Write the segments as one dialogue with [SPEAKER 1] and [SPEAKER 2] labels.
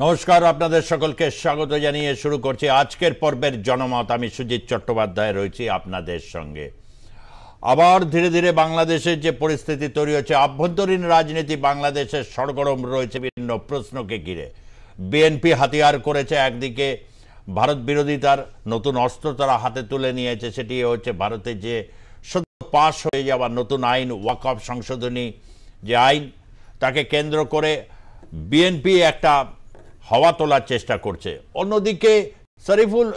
[SPEAKER 1] নমস্কার, আপনাদের সকলকে স্বাগত জানিয়ে শুরু করছি আজকের পর্বের জনমত। আমি সুজিত চট্টোপাধ্যায় রয়েছি আপনাদের সঙ্গে। আবার ধীরে ধীরে বাংলাদেশের যে পরিস্থিতি তৈরি হচ্ছে, আভ্যন্তরীণ রাজনীতি বাংলাদেশের সরগরম রয়েছে বিভিন্ন প্রশ্নকে ঘিরে। বিএনপি হাতিয়ার করেছে একদিকে ভারত বিরোধিতার নতুন অস্ত্র তারা হাতে তুলে নিয়েছে, সেটি হচ্ছে ভারতের যে সদ্য পাশ হয়ে যাওয়া নতুন আইন, ওয়াকফ সংশোধনী যে আইন, তাকে কেন্দ্র করে বিএনপি একটা হাওয়া তোলার চেষ্টা করছে। অন্যদিকে শরীফুল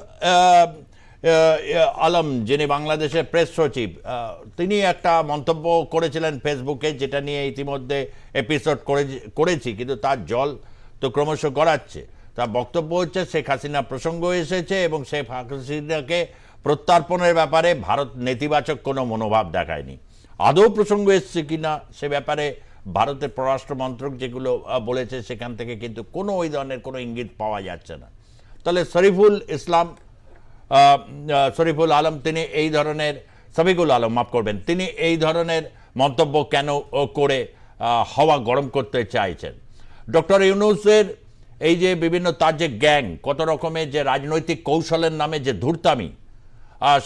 [SPEAKER 1] আলম, যিনি বাংলাদেশের প্রেস সচিব, তিনি একটা মন্তব্য করেছিলেন ফেসবুকে, যেটা নিয়ে ইতিমধ্যে এপিসোড করেছি, কিন্তু তার জল তো ক্রমশ গড়াচ্ছে। তার বক্তব্য হচ্ছে শেখ হাসিনা প্রসঙ্গ এসেছে এবং শেখ হাসিনাকে প্রত্যার্পণের ব্যাপারে ভারত নেতিবাচক কোনো মনোভাব দেখায়নি। আদৌ প্রসঙ্গ এসছে কিনা সে ব্যাপারে ভারতের পররাষ্ট্র মন্ত্রক যেগুলো বলেছে সেখান থেকে কিন্তু কোনো ওই ধরনের কোনো ইঙ্গিত পাওয়া যাচ্ছে না। তাহলে শরীফুল আলম তিনি এই ধরনের, শফিকুল আলম মাফ করবেন, তিনি এই ধরনের মন্তব্য কেন করে হাওয়া গরম করতে চাইছেন? ডক্টর ইউনূসের এই যে বিভিন্ন তার যে গ্যাং, কত রকমের যে রাজনৈতিক কৌশলের নামে যে ধূর্তামি,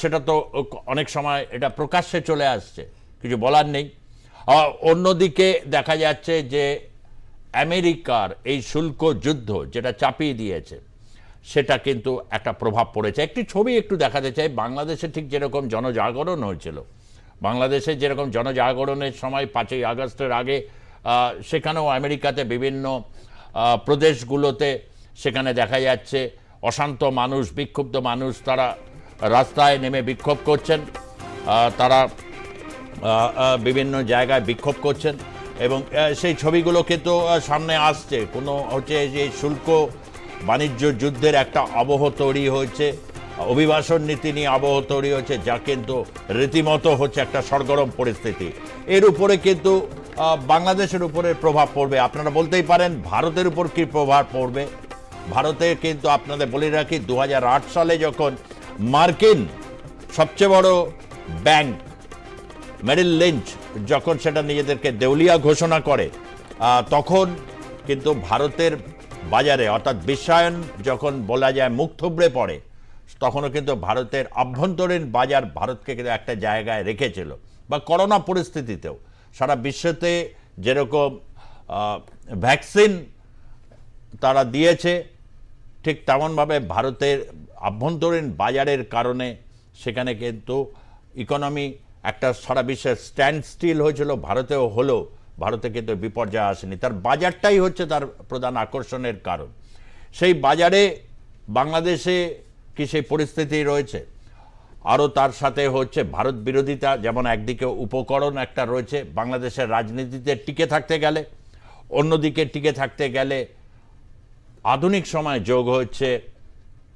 [SPEAKER 1] সেটা তো অনেক সময় এটা প্রকাশ্যে চলে আসছে, কিছু বলার নেই। অন্যদিকে দেখা যাচ্ছে যে আমেরিকার এই শুল্ক যুদ্ধ যেটা চাপিয়ে দিয়েছে, সেটা কিন্তু একটা প্রভাব পড়েছে। একটি ছবি একটু দেখাতে চাই। বাংলাদেশে ঠিক যেরকম জনজাগরণ হয়েছিল, বাংলাদেশে যেরকম জনজাগরণের সময় 5ই আগস্টের আগে, সেখানেও আমেরিকাতে বিভিন্ন প্রদেশগুলোতে সেখানে দেখা যাচ্ছে অশান্ত মানুষ, বিক্ষুব্ধ মানুষ, তারা রাস্তায় নেমে বিক্ষোভ করছেন, তারা বিভিন্ন জায়গায় বিক্ষোভ করছেন এবং সেই ছবিগুলো কিন্তু সামনে আসছে। কোনো হচ্ছে যে শুল্ক বাণিজ্য যুদ্ধের একটা আবহ তৈরি হয়েছে, অভিবাসন নীতি নিয়ে আবহ তৈরি হয়েছে, যা কিন্তু রীতিমতো হচ্ছে একটা সরগরম পরিস্থিতি। এর উপরে কিন্তু বাংলাদেশের উপরে প্রভাব পড়বে। আপনারা বলতেই পারেন ভারতের উপর কী প্রভাব পড়বে। ভারতে কিন্তু আপনাদের বলে রাখি, 2008 সালে যখন মার্কিন সবচেয়ে বড় ব্যাংক মেরিল লিঞ্চ যখন সেটা নিজেদেরকে দেউলিয়া ঘোষণা করে, তখন কিন্তু ভারতের বাজারে, অর্থাৎ বিশ্বায়ন যখন বলা যায় মুখ থুবড়ে পড়ে, তখনও কিন্তু ভারতের আভ্যন্তরীণ বাজার ভারতকে কিন্তু একটা জায়গায় রেখেছিল। বা করোনা পরিস্থিতিতেও সারা বিশ্বতে যেরকম ভ্যাকসিন তারা দিয়েছে, ঠিক তেমনভাবে ভারতের আভ্যন্তরীণ বাজারের কারণে সেখানে কিন্তু ইকোনমি একটা সারা বিশ্বের স্ট্যান্ড স্টিল হয়েছিল, ভারতেও হলো। ভারতে কিন্তু বিপর্যয় আসেনি, তার বাজারটাই হচ্ছে তার প্রধান আকর্ষণের কারণ। সেই বাজারে বাংলাদেশে কি সেই পরিস্থিতি রয়েছে? আরও তার সাথে হচ্ছে ভারত বিরোধিতা, যেমন একদিকে উপকরণ একটা রয়েছে বাংলাদেশের রাজনীতিতে টিকে থাকতে গেলে, অন্যদিকে টিকে থাকতে গেলে আধুনিক সময় যোগ হচ্ছে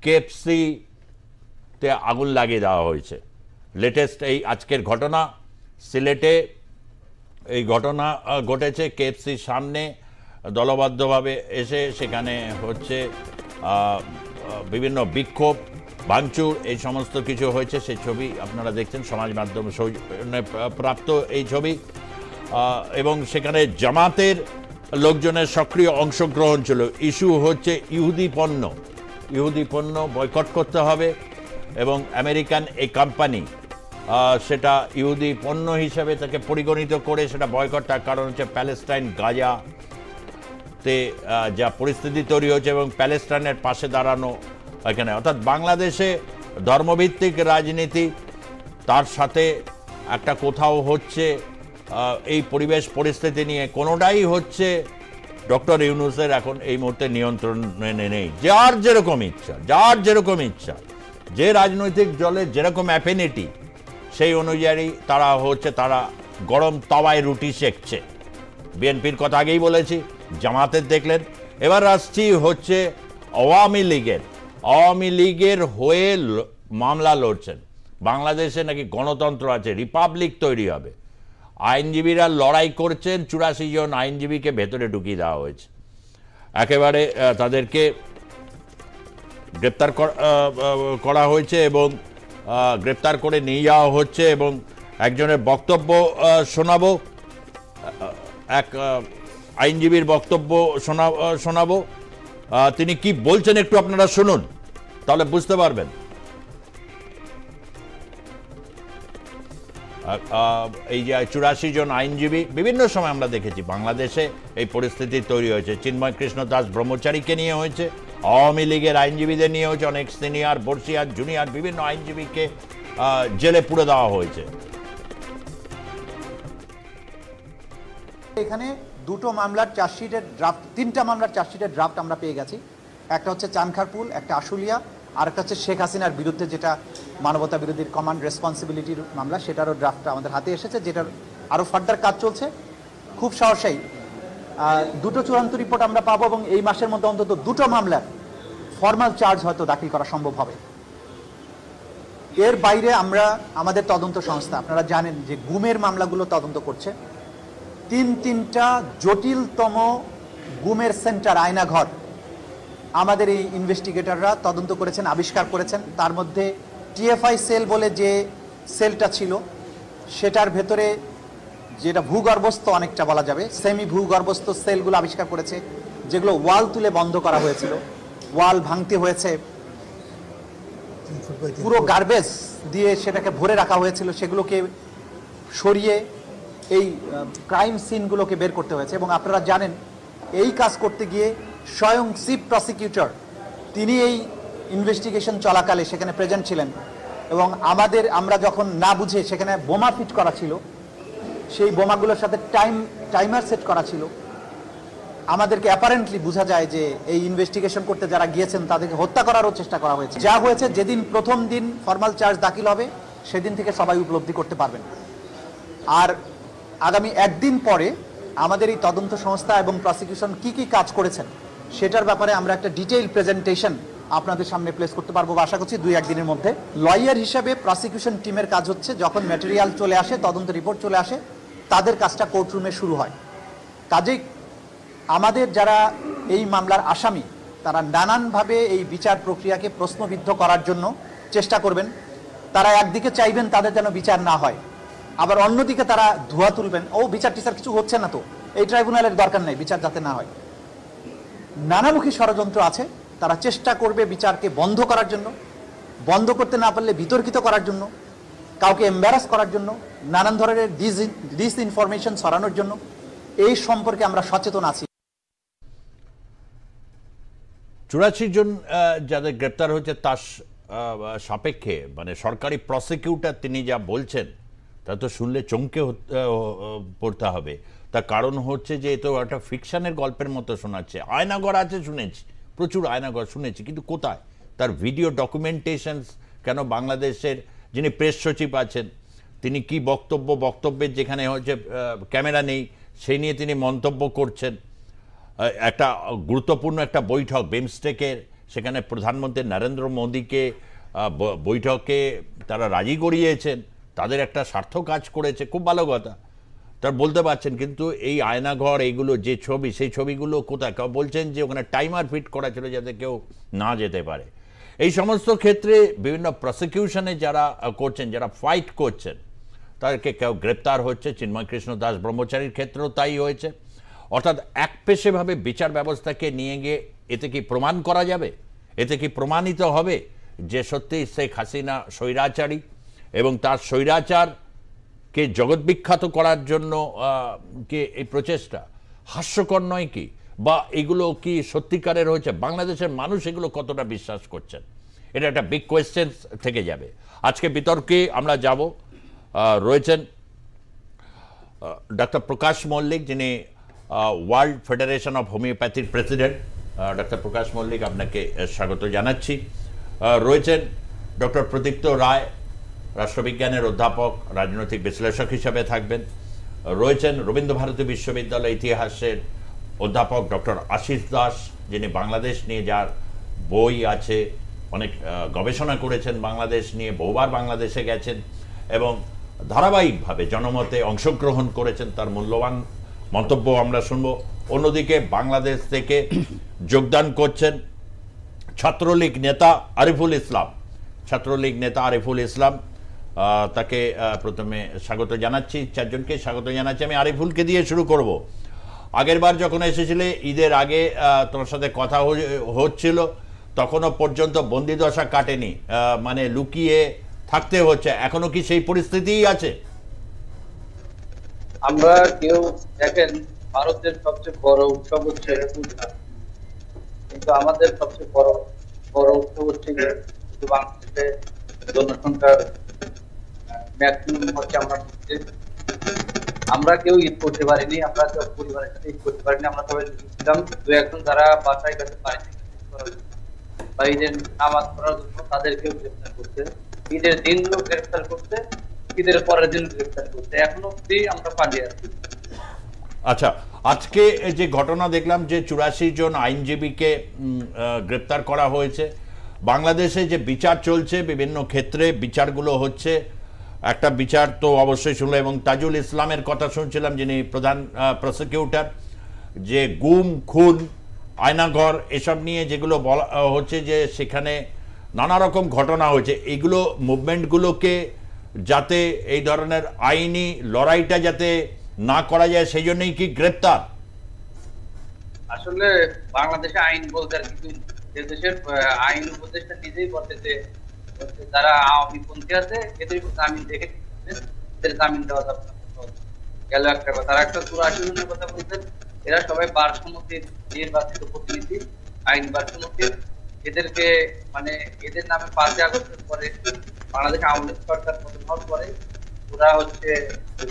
[SPEAKER 1] কেএফসিতে আগুন লাগিয়ে দেওয়া হয়েছে। লেটেস্ট এই আজকের ঘটনা, সিলেটে এই ঘটনা ঘটেছে। কেএফসির সামনে দলবদ্ধভাবে এসে সেখানে হচ্ছে বিভিন্ন বিক্ষোভ, ভাঙচুর, এই সমস্ত কিছু হয়েছে। সেই ছবি আপনারা দেখছেন, সমাজ মাধ্যম প্রাপ্ত এই ছবি। এবং সেখানে জামাতের লোকজনের সক্রিয় অংশগ্রহণ ছিল। ইস্যু হচ্ছে ইহুদি পণ্য বয়কট করতে হবে এবং আমেরিকান এই কোম্পানি সেটা ইহুদি পণ্য হিসেবে তাকে পরিগণিত করে সেটা বয়কটটার কারণ হচ্ছে প্যালেস্টাইন গাজাতে যা পরিস্থিতি তৈরি হয়েছে এবং প্যালেস্টাইনের পাশে দাঁড়ানো এখানে। অর্থাৎ বাংলাদেশে ধর্মভিত্তিক রাজনীতি, তার সাথে একটা কোথাও হচ্ছে এই পরিবেশ পরিস্থিতি নিয়ে কোনোটাই হচ্ছে ডক্টর ইউনূসের এখন এই মুহূর্তে নিয়ন্ত্রণে নেই। যার যেরকম ইচ্ছা, যে রাজনৈতিক দলের যেরকম অ্যাফিনিটি, সেই অনুযায়ী তারা গরম তাওয়ায় রুটি সেঁকছে। বিএনপির কথা আগেই বলেছি, জামাতের দেখলেন। এবার আসছি হচ্ছে আওয়ামী লীগের হয়ে মামলা লড়ছেন। বাংলাদেশে নাকি গণতন্ত্র আছে, রিপাবলিক তৈরি হবে। আইনজীবীরা লড়াই করছেন, 84 জন আইনজীবীকে ভেতরে ঢুকিয়ে দেওয়া হয়েছে, একেবারে তাদেরকে গ্রেপ্তার করা হয়েছে এবং গ্রেপ্তার করে নিয়ে যাওয়া হচ্ছে। এবং একজনের বক্তব্য শোনাবো, এক আইনজীবীর বক্তব্য শোনাবো। তিনি কি বলছেন একটু আপনারা শুনুন, তাহলে বুঝতে পারবেন। এই যে 84 জন আইনজীবী, বিভিন্ন সময় আমরা দেখেছি বাংলাদেশে এই পরিস্থিতি তৈরি হয়েছে। চিন্ময় কৃষ্ণ দাস ব্রহ্মচারীকে নিয়ে হয়েছে, আওয়ামী লীগের আইনজীবীদের নিয়ে হয়েছে, অনেক সিনিয়র, বর্ষিয়ার, জুনিয়র বিভিন্ন আইনজীবীকে জেলে পুরে দেওয়া হয়েছে।
[SPEAKER 2] এখানে দুটো মামলার চার্জশিটের ড্রাফট, তিনটা মামলার চার্জশিটের ড্রাফট আমরা পেয়ে গেছি। একটা হচ্ছে চানখারপুল, একটা আশুলিয়া, আর একটা হচ্ছে শেখ হাসিনার বিরুদ্ধে যেটা মানবতা বিরোধীর কমান্ড রেসপন্সিবিলিটির মামলা, সেটারও ড্রাফট আমাদের হাতে এসেছে, যেটার আরও ফার্দার কাজ চলছে। খুব সহসাই দুটো চূড়ান্ত রিপোর্ট আমরা পাবো এবং এই মাসের মধ্যে অন্তত দুটো মামলার ফর্মাল চার্জ হয়তো দাখিল করা সম্ভব হবে। এর বাইরে আমরা আমাদের তদন্ত সংস্থা, আপনারা জানেন যে গুমের মামলাগুলো তদন্ত করছে। তিনটা জটিলতম গুমের সেন্টার, আয়নাঘর আমাদের এই ইনভেস্টিগেটররা তদন্ত করেছেন, আবিষ্কার করেছেন। তার মধ্যে টিএফআই সেল বলে যে সেলটা ছিল, সেটার ভেতরে যেটা ভূগর্ভস্থ অনেকটা বলা যাবে, সেমি ভূগর্ভস্থ সেলগুলো আবিষ্কার করেছে, যেগুলো ওয়াল তুলে বন্ধ করা হয়েছিল, ওয়াল ভাঙতে হয়েছে, পুরো গার্বেজ দিয়ে সেটাকে ভরে রাখা হয়েছিল, সেগুলোকে সরিয়ে এই ক্রাইম সিনগুলোকে বের করতে হয়েছে। এবং আপনারা জানেন এই কাজ করতে গিয়ে স্বয়ং চিফ প্রসিকিউটর তিনি এই ইনভেস্টিগেশন চলাকালে সেখানে প্রেজেন্ট ছিলেন এবং আমরা যখন না বুঝে সেখানে বোমা ফিট করা ছিল, সেই বোমাগুলোর সাথে টাইমার সেট করা ছিল। আমাদেরকে অ্যাপারেন্টলি বোঝা যায় যে এই ইনভেস্টিগেশন করতে যারা গিয়েছেন তাদেরকে হত্যা করারও চেষ্টা করা হয়েছে। যা হয়েছে, যেদিন প্রথম দিন ফর্মাল চার্জ দাখিল হবে সেদিন থেকে সবাই উপলব্ধি করতে পারবেন। আর আগামী একদিন পরে আমাদের এই তদন্ত সংস্থা এবং প্রসিকিউশন কি কাজ করেছেন সেটার ব্যাপারে আমরা একটা ডিটেইল প্রেজেন্টেশন আপনাদের সামনে প্লেস করতে পারবো আশা করছি 2-1 দিনের মধ্যে। লয়ার হিসেবে প্রসিকিউশন টিমের কাজ হচ্ছে যখন ম্যাটেরিয়াল চলে আসে, তদন্ত রিপোর্ট চলে আসে, তাদের কাজটা কোর্টরুমে শুরু হয়। কাজেই আমাদের যারা এই মামলার আসামি তারা নানানভাবে এই বিচার প্রক্রিয়াকে প্রশ্নবিদ্ধ করার জন্য চেষ্টা করবেন। তারা একদিকে চাইবেন তাদের যেন বিচার না হয়, আবার অন্যদিকে তারা ধোয়া তুলবেন, ও বিচার টিচার কিছু হচ্ছে না, তো এই ট্রাইব্যুনালের দরকার নেই, বিচার যাতে না হয়। নানামুখী ষড়যন্ত্র আছে, তারা চেষ্টা করবে বিচারকে বন্ধ করার জন্য, বন্ধ করতে না পারলে বিতর্কিত করার জন্য, কাউকে এম্বারাস করার জন্য, নানান ধরনের ডিসইনফরমেশন ছড়ানোর জন্য। এই সম্পর্কে আমরা সচেতন আছি।
[SPEAKER 1] 84 জন যাদের গ্রেপ্তার হয়েছে তার সাপেক্ষে মানে সরকারি প্রসিকিউটর তিনি যা বলছেন তা তো শুনলে চমকে পড়তে হবে। তার কারণ হচ্ছে যে এ তো একটা ফিকশনের গল্পের মতো শোনাচ্ছে। আয়নাঘর আছে শুনেছি, প্রচুর আয়নাঘর শুনেছি, কিন্তু কোথায় তার ভিডিও ডকুমেন্টেশনস? কেন বাংলাদেশের যিনি প্রেস সচিব আছেন তিনি কি বক্তব্যের যেখানে হচ্ছে ক্যামেরা নেই সেই নিয়ে তিনি মন্তব্য করছেন। একটা গুরুত্বপূর্ণ একটা বৈঠক বিমস্টেকের, সেখানে প্রধানমন্ত্রী নরেন্দ্র মোদীকে বৈঠকে তারা রাজি করিয়েছেন, তাদের একটা স্বার্থ কাজ করেছে, খুব ভালো কথা, তার বলতে পারছেন। কিন্তু এই আয়নাঘর এইগুলো যে ছবি, সেই ছবিগুলো কোথায়? কেউ বলছেন যে ওখানে টাইমার ফিট করা ছিল যাতে কেউ না যেতে পারে। এই সমস্ত ক্ষেত্রে বিভিন্ন প্রসিকিউশনে যারা করছেন, যারা ফাইট করছেন, তাদেরকে কেউ গ্রেপ্তার হচ্ছে। চিন্ময় কৃষ্ণ দাস ব্রহ্মচারীর ক্ষেত্রেও তাই হয়েছে। অর্থাৎ একপেশেভাবে বিচার ব্যবস্থাকে নিয়ে গিয়ে এতে কি প্রমাণ করা যাবে? এতে কি প্রমাণিত হবে যে সত্যি শেখ হাসিনা স্বৈরাচারী এবং তার স্বৈরাচারকে জগৎবিখ্যাত করার জন্য কি এই প্রচেষ্টা হাস্যকর নয় কি? বা এগুলো কি সত্যিকারের হয়েছে? বাংলাদেশের মানুষ এগুলো কতটা বিশ্বাস করছেন? এটা একটা বিগ কোয়েশ্চেন থেকে যাবে। আজকে বিতর্কে আমরা যাব। রয়েছেন ডক্টর প্রকাশ মল্লিক, যিনি ওয়ার্ল্ড ফেডারেশন অফ হোমিওপ্যাথির প্রেসিডেন্ট। ডক্টর প্রকাশ মল্লিক, আপনাকে স্বাগত জানাচ্ছি। রয়েছেন ডক্টর প্রদীপ্ত রায়, রাষ্ট্রবিজ্ঞানের অধ্যাপক, রাজনৈতিক বিশ্লেষক হিসাবে থাকবেন। রয়েছেন রবীন্দ্রভারতী বিশ্ববিদ্যালয় ইতিহাসের অধ্যাপক ডক্টর আশিস দাস, যিনি বাংলাদেশ নিয়ে, যার বই আছে, অনেক গবেষণা করেছেন বাংলাদেশ নিয়ে, বহুবার বাংলাদেশে গেছেন এবং ধারাবাহিকভাবে জনমতে অংশগ্রহণ করেছেন। তার মূল্যবান মন্তব্য আমরা শুনব। অন্যদিকে বাংলাদেশ থেকে যোগদান করছেন ছাত্রলীগ নেতা আরিফুল ইসলাম। ছাত্রলীগ নেতা আরিফুল ইসলাম, তাকে প্রথমে স্বাগত জানাচ্ছি। চারজনকে স্বাগত জানাচ্ছি। আমি আরিফুলকে দিয়ে শুরু করব। আগের বার যখন এসেছিলে ঈদের আগে তোমার সাথে কথা হচ্ছিল, তখনও পর্যন্ত বন্দিদশা কাটেনি, মানে লুকিয়ে থাকতে হচ্ছে, এখনো কি সেই পরিস্থিতিই আছে?
[SPEAKER 3] আমরা কেউ দেখেন, ভারতের সবচেয়ে বড় উৎসব হচ্ছে পূজা, কিন্তু আমাদের সবচেয়ে বড় বড় উৎসব হচ্ছে কিন্তু বাংলাদেশে জনসংখ্যার ম্যাক্সিমাম হচ্ছে আমরা আমরা কেউ ঈদ করতে পারিনি, আমরা কেউ পরিবারের সাথে ঈদ করতে পারিনি। আমরা সবাই ছিলাম দু একজন যারা বাসায় কাছে বাড়িতে বা ঈদের নামাজ পড়ার জন্য তাদেরকেও গ্রেফতার করতে, ঈদের দিনগুলো গ্রেফতার করতে, ঈদের পরের দিন গ্রেফতার করতে, এখনো অব্দি আমরা পালিয়ে আছি।
[SPEAKER 1] আচ্ছা, আজকে যে ঘটনা দেখলাম যে 84 জন আইনজীবীকে গ্রেপ্তার করা হয়েছে, বাংলাদেশে যে বিচার চলছে, বিভিন্ন ক্ষেত্রে বিচারগুলো হচ্ছে, একটা বিচার তো অবশ্যই শুনলো, এবং তাজুল ইসলামের কথা শুনছিলাম যিনি প্রধান প্রসিকিউটর, যে গুম খুন আয়নাঘর এসব নিয়ে যেগুলো বলা হচ্ছে যে সেখানে নানা রকম ঘটনা হয়েছে, এগুলো মুভমেন্টগুলোকে যাতে এই ধরনের আইনি লড়াইটা যাতে না করা যায় সেই জন্যই কি গ্রেপ্তার?
[SPEAKER 3] আসলে বাংলাদেশে আইন বলতে আর কিছু, দেশের আইন উপদেষ্টা নিজেই বলতে যে যারা আওয়ামী পন্থী আছে এদের জামিন দেখে এদের জামিন দেওয়া যাবে গেল একটা কথা। আর একটা 84 জনের কথা বলতেন, এরা সবাই বার সমিতির নির্বাচিত প্রতিনিধি, আইন বার সমিতির। এদেরকে মানে এদের নামে 5 আগস্টের পরে বাংলাদেশ আওয়ামী লীগ সরকার পতন হওয়ার পরে ওরা হচ্ছে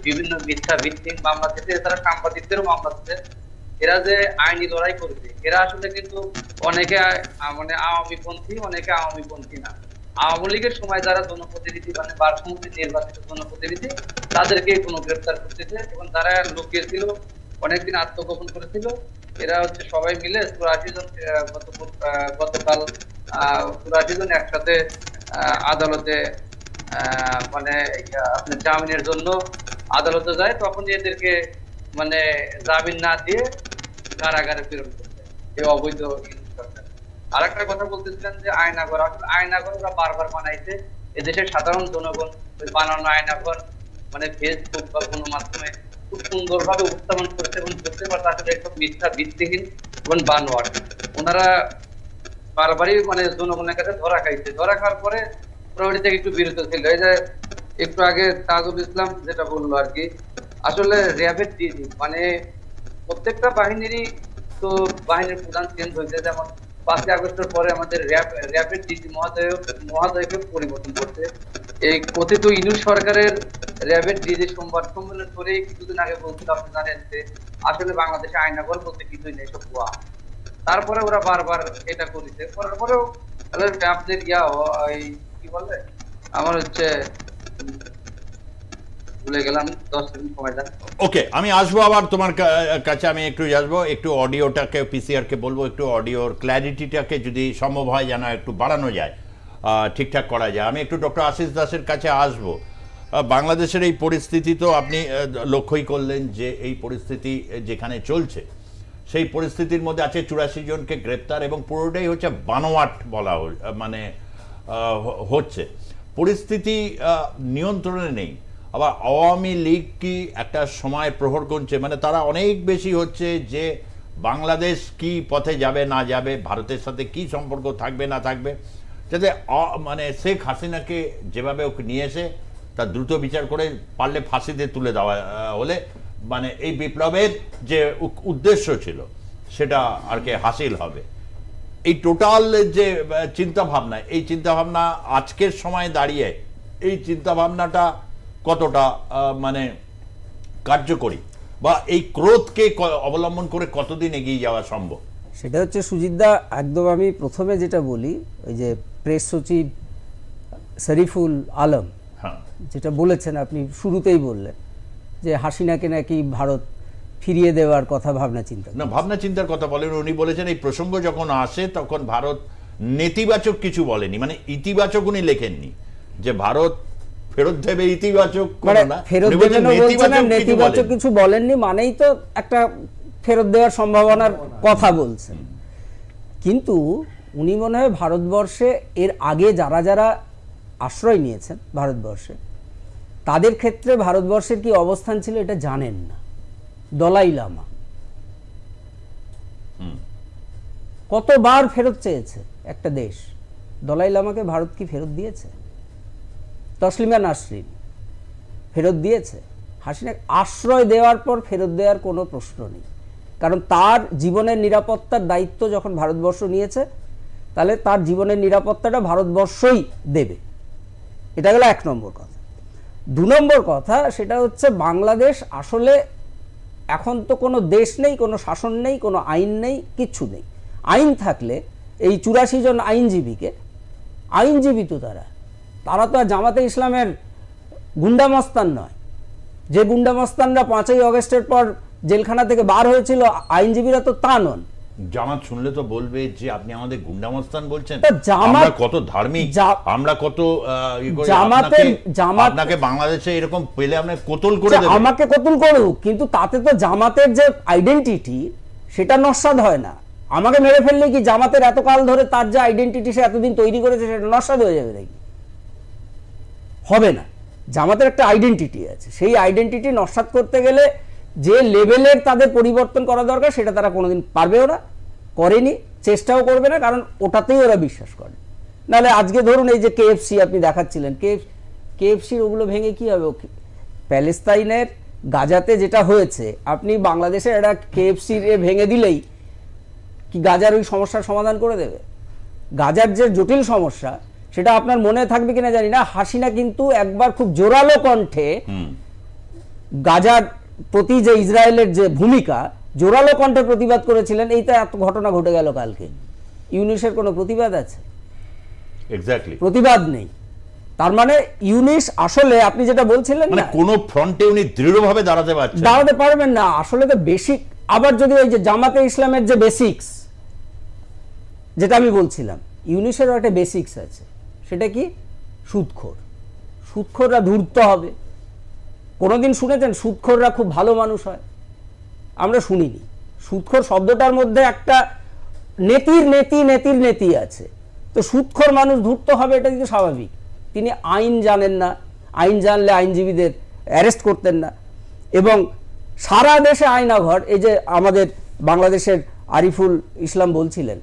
[SPEAKER 3] বিভিন্ন মিথ্যা ভিত্তিক মামলা দিতে, এছাড়া সাংবাদিকদেরও মামলা দিতে। এরা যে আইনি লড়াই করবে, এরা আসলে কিন্তু অনেকে মানে আওয়ামী পন্থী, অনেকে আওয়ামী পন্থী না। আওয়ামী লীগের সময় যারা জনপ্রতিনিধি মানে বার সমিতির নির্বাচিত জনপ্রতিনিধি তাদেরকে কোনো গ্রেফতার করতেছে, এবং যারা লুকিয়েছিল অনেকদিন আত্মগোপন করেছিল, এরা হচ্ছে সবাই মিলে 84 জন গতকাল 84 জন একসাথে আদালতে মানে আপনার জামিনের জন্য আদালতে যায়। তখন এদেরকে মানে জামিন না দিয়ে কারাগারে প্রেরণ করতে, এই অবৈধ সরকার। আর একটা কথা বলতেছিলেন যে আয়নাঘর, আসলে আয়নাঘর ওরা বারবার বানাইছে। এদেশের সাধারণ জনগণ বানানো আয়নাঘর মানে ফেসবুক বা কোনো মাধ্যমে খুব সুন্দরভাবে উপস্থাপন করতে এবং করতে পারতে, আসলে একটু মিথ্যা ভিত্তিহীন এবং বানোয়াট। ওনারা বারবারই মানে জনগণের কাছে ধরা খাইছে, ধরা খাওয়ার পরে প্রহরী থেকে একটু বিরত ছিল। এই যে একটু আগে তাজুল ইসলাম যেটা বললো আর কি, আসলে র্যাবের ডিজি মানে প্রত্যেকটা বাহিনীরই তো বাহিনীর প্রধান চেঞ্জ হয়েছে, যেমন 5 আগস্টের পরে আমাদের র্যাবের ডিজি মহোদয়কে পরিবর্তন করতে। এই কথিত ইউনূস সরকারের র্যাবের ডিজি সংবাদ সম্মেলন করে কিছুদিন আগে বলছিল, আপনি জানেন যে আসলে বাংলাদেশে আয়নাঘর বলতে কিছুই নেই, সব ভুয়া। তারপরে ওরা বারবার এটা করেছে, করার পরেও আপনাদের কি বলে আমার হচ্ছে ভুলে গেলাম, 10 মিনিট সময় দেন।
[SPEAKER 1] ওকে, আমি আসবো আবার তোমার কাছে, আমি একটু আসবো, একটু অডিওটাকে পিসিআরকে বলবো একটু অডিওর ক্ল্যারিটিটাকে যদি সম্ভব হয় যেন একটু বাড়ানো যায়, ঠিকঠাক করা যায়। আমি একটু ডক্টর আশিস দাসের কাছে আসবো। বাংলাদেশের এই পরিস্থিতি তো আপনি লক্ষ্যই করলেন যে এই পরিস্থিতি যেখানে চলছে সেই পরিস্থিতির মধ্যে আছে 84 জনকে গ্রেপ্তার, এবং পুরোটাই হচ্ছে বানোয়াট বলা মানে হচ্ছে, পরিস্থিতি নিয়ন্ত্রণে নেই। আবার আওয়ামী লীগ কি একটা সময় প্রহর গুনছে, মানে তারা অনেক বেশি হচ্ছে যে বাংলাদেশ কি পথে যাবে না যাবে, ভারতের সাথে কি সম্পর্ক থাকবে না থাকবে, যাতে মানে শেখ হাসিনাকে যেভাবে ওকে নিয়ে এসে তার দ্রুত বিচার করে পারলে ফাঁসিতে তুলে দেওয়া হলে মানে এই বিপ্লবের যে উদ্দেশ্য ছিল সেটা আর কি হাসিল হবে। এই টোটাল যে চিন্তাভাবনা, এই চিন্তাভাবনা আজকের সময় দাঁড়িয়ে এই চিন্তাভাবনাটা কতটা মানে কার্যকরী, বা এই ক্রোধকে অবলম্বন করে কতদিন এগিয়ে যাওয়া সম্ভব?
[SPEAKER 4] সেটা হচ্ছে সুজিতদা, একদম আমি প্রথমে যেটা বলি, ওই যে প্রেস সচিব শরীফুল আলম যেটা বলেছেন, আপনি শুরুতেই বললেন যে হাসিনাকে নাকি ভারত ফিরিয়ে দেওয়ার কথা ভাবনা চিন্তার
[SPEAKER 1] কথা বলেন। উনি বলেছেন এই প্রসঙ্গ যখন আসে তখন ভারত নেতিবাচক কিছু বলেনি, মানে ইতিবাচক উনি লেখেননি যে ভারত ফেরত দেবে, ইতিবাচক
[SPEAKER 4] নেতিবাচক কিছু বলেননি, মানেই তো একটা ফেরত দেওয়ার সম্ভাবনার কথা বলছেন। কিন্তু উনি মনে হয় ভারতবর্ষে এর আগে যারা যারা আশ্রয় নিয়েছেন ভারতবর্ষে, তাদের ক্ষেত্রে ভারতবর্ষের কি অবস্থান ছিল এটা জানেন না। দলাই লামা কতবার ফেরত চেয়েছে একটা দেশ? দলাই লামাকে ভারত কি ফেরত দিয়েছে? তসলিমা নাসরিন ফেরত দিয়েছে? হাসিনা আশ্রয় দেওয়ার পর ফেরত দেওয়ার কোনো প্রশ্ন নেই, কারণ তার জীবনের নিরাপত্তার দায়িত্ব যখন ভারতবর্ষ নিয়েছে, তাহলে তার জীবনের নিরাপত্তাটা ভারতবর্ষই দেবে। এটা গেল 1 নম্বর কথা। 2 নম্বর কথা, সেটা হচ্ছে বাংলাদেশ আসলে এখন তো কোনো দেশ নেই, কোনো শাসন নেই, কোনো আইন নেই, কিচ্ছু নেই। আইন থাকলে এই 84 জন আইনজীবী তো তারা তো আর জামাতে ইসলামের গুন্ডামস্তান নয়, যে গুন্ডামস্তানরা 5ই আগস্টের পর জেলখানা থেকে বার হয়েছিল, আইনজীবীরা তো তা নন।
[SPEAKER 1] জামাত শুনলে তো বলবে যে আপনি আমাদের গুন্ডামস্তান বলছেন,
[SPEAKER 4] জামাত
[SPEAKER 1] আমরা কত ধার্মিক, আমরা কত আপনাকে বাংলাদেশে এরকম পেলে আপনি কতল করে দেবেন।
[SPEAKER 4] আমাকে কতল করুক, কিন্তু তাতে তো জামাতের যে আইডেন্টিটি সেটা নস্বাদ হয় না। আমাকে মেরে ফেললে কি জামাতের এতকাল ধরে তার যে আইডেন্টিটি সে এতদিন তৈরি করেছে সেটা নস্বাদ হয়ে যাবে নাকি? হবে না। জামাতের একটা আইডেন্টিটি আছে, সেই আইডেন্টিটি নস্বাত করতে গেলে যে লেভেলের তাদের পরিবর্তন করা দরকার সেটা তারা কোনোদিন পারবেও না, করেনি, চেষ্টাও করবে না, কারণ ওটাতেই ওরা বিশ্বাস করে। নাহলে আজকে ধরুন এই যে কেএফসি আপনি দেখাচ্ছিলেন, কেএফসির ওগুলো ভেঙে কি হবে? প্যালেস্তাইনের গাজাতে যেটা হয়েছে, আপনি বাংলাদেশের একটা কেএফসির ভেঙে দিলেই কি গাজার ওই সমস্যার সমাধান করে দেবে? গাজার যে জটিল সমস্যা সেটা আপনার মনে থাকবে কিনা জানি না, হাসিনা কিন্তু একবার খুব জোরালো কণ্ঠে গাজার প্রতি যে ইসরায়েলের যে ভূমিকা, জোরালো কণ্ঠে প্রতিবাদ করেছিলেন। এইটা এত ঘটনা ঘটে গেল কালকে, ইউনিসের কোনো প্রতিবাদ আছে?
[SPEAKER 1] এক্স্যাক্টলি
[SPEAKER 4] প্রতিবাদ নেই। তার মানে ইউনিস আসলে আপনি যেটা বলছিলেন
[SPEAKER 1] মানে
[SPEAKER 4] না,
[SPEAKER 1] কোন ফ্রন্টে উনি দৃঢ়ভাবে দাঁড়াতে
[SPEAKER 4] পারবেন না। আসলে তো বেসিক, আবার যদি ওই যে জামাতে ইসলামের যে বেসিক্স যেটা আমি বলছিলাম, ইউনিসেরও একটা বেসিক্স আছে, সেটা কি? সুদখোররা ধূর্ত হবে। কোনোদিন শুনেছেন সুদখোররা খুব ভালো মানুষ হয়? আমরা শুনিনি। সুদখোর শব্দটার মধ্যে একটা নেতির আছে। তো সুদখোর মানুষ ধূর্ত হবে, এটা কিন্তু স্বাভাবিক। তিনি আইন জানেন না, আইন জানলে আইনজীবীদের অ্যারেস্ট করতেন না। এবং সারা দেশে আয়নাঘর, এই যে আমাদের বাংলাদেশের আরিফুল ইসলাম বলছিলেন,